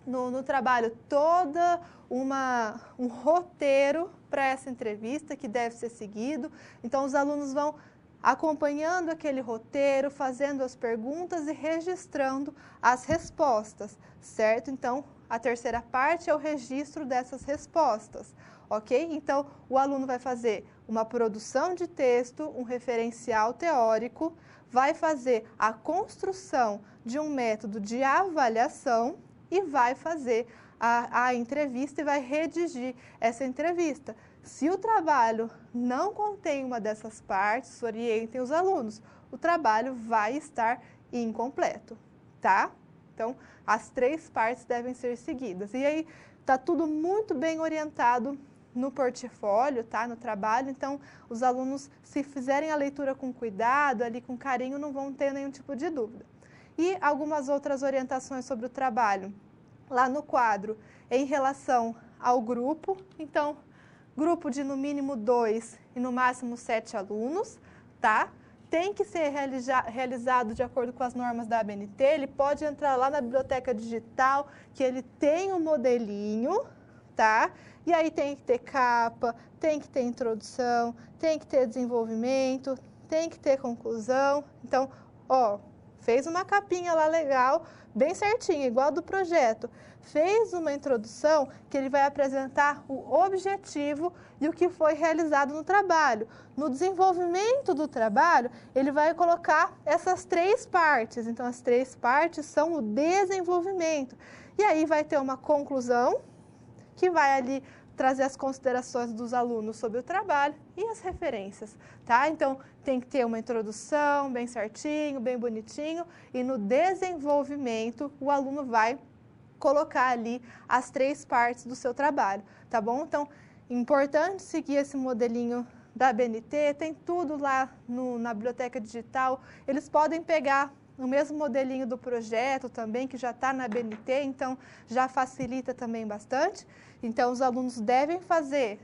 no trabalho toda um roteiro para essa entrevista que deve ser seguido. Então, os alunos vão acompanhando aquele roteiro, fazendo as perguntas e registrando as respostas, certo? Então, a terceira parte é o registro dessas respostas, ok? Então, o aluno vai fazer uma produção de texto, um referencial teórico, vai fazer a construção de um método de avaliação e vai fazer a entrevista e vai redigir essa entrevista. Se o trabalho não contém uma dessas partes, orientem os alunos. O trabalho vai estar incompleto, tá? Então, as 3 partes devem ser seguidas. E aí, tá tudo muito bem orientado no portfólio, tá? No trabalho. Então, os alunos, se fizerem a leitura com cuidado, ali com carinho, não vão ter nenhum tipo de dúvida. E algumas outras orientações sobre o trabalho, lá no quadro, em relação ao grupo. Então, grupo de no mínimo 2 e no máximo 7 alunos, tá? Tem que ser realizado de acordo com as normas da ABNT. Ele pode entrar lá na biblioteca digital, que ele tem um modelinho, tá? E aí tem que ter capa, tem que ter introdução, tem que ter desenvolvimento, tem que ter conclusão. Então, ó, fez uma capinha lá legal, bem certinho, igual do projeto. Fez uma introdução que ele vai apresentar o objetivo e o que foi realizado no trabalho. No desenvolvimento do trabalho, ele vai colocar essas 3 partes. Então, as 3 partes são o desenvolvimento. E aí vai ter uma conclusão que vai ali trazer as considerações dos alunos sobre o trabalho e as referências, tá? Então, tem que ter uma introdução bem certinho, bem bonitinho, e no desenvolvimento o aluno vai colocar ali as 3 partes do seu trabalho, tá bom? Então, Importante seguir esse modelinho da BNT, tem tudo lá na biblioteca digital. Eles podem pegar o mesmo modelinho do projeto também, que já está na BNT, então já facilita também bastante. Então, os alunos devem fazer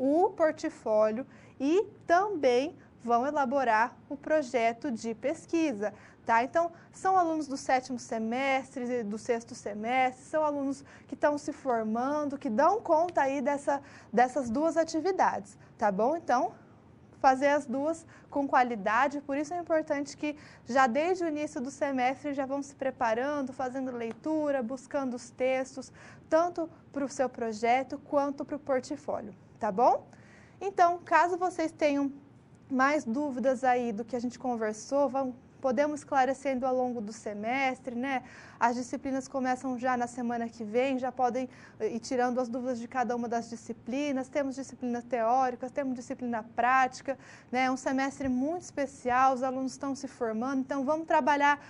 o portfólio e também vão elaborar o projeto de pesquisa, tá? Então, são alunos do 7º semestre e do 6º semestre, são alunos que estão se formando, que dão conta aí dessas duas atividades, tá bom? Então, fazer as duas com qualidade, por isso é importante que já desde o início do semestre já vão se preparando, fazendo leitura, buscando os textos, tanto para o seu projeto quanto para o portfólio, tá bom? Então, caso vocês tenham mais dúvidas aí do que a gente conversou, podemos esclarecendo ao longo do semestre, né? As disciplinas começam já na semana que vem, já podem ir tirando as dúvidas de cada uma das disciplinas. Temos disciplinas teóricas, temos disciplina prática, né? É um semestre muito especial, os alunos estão se formando, então vamos trabalhar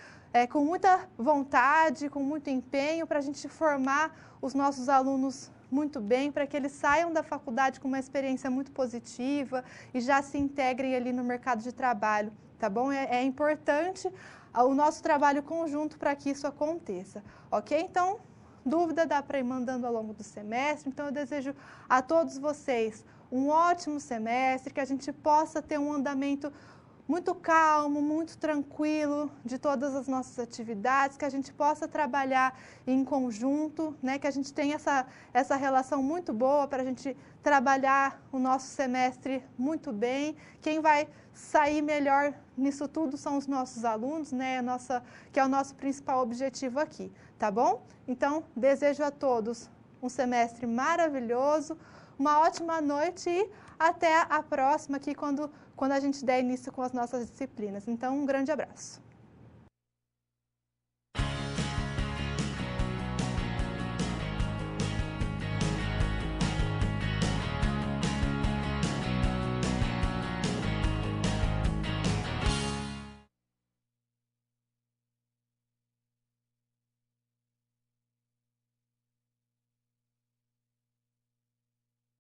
com muita vontade, com muito empenho para a gente formar os nossos alunos muito bem, para que eles saiam da faculdade com uma experiência muito positiva e já se integrem ali no mercado de trabalho, tá bom? É importante o nosso trabalho conjunto para que isso aconteça, ok? Então, dúvida dá para ir mandando ao longo do semestre, então eu desejo a todos vocês um ótimo semestre, que a gente possa ter um andamento muito calmo, muito tranquilo de todas as nossas atividades, que a gente possa trabalhar em conjunto, né? Que a gente tenha essa relação muito boa para a gente trabalhar o nosso semestre muito bem. Quem vai sair melhor nisso tudo são os nossos alunos, né? Que é o nosso principal objetivo aqui, tá bom? Então, desejo a todos um semestre maravilhoso, uma ótima noite e até a próxima aqui quando a gente der início com as nossas disciplinas. Então, um grande abraço.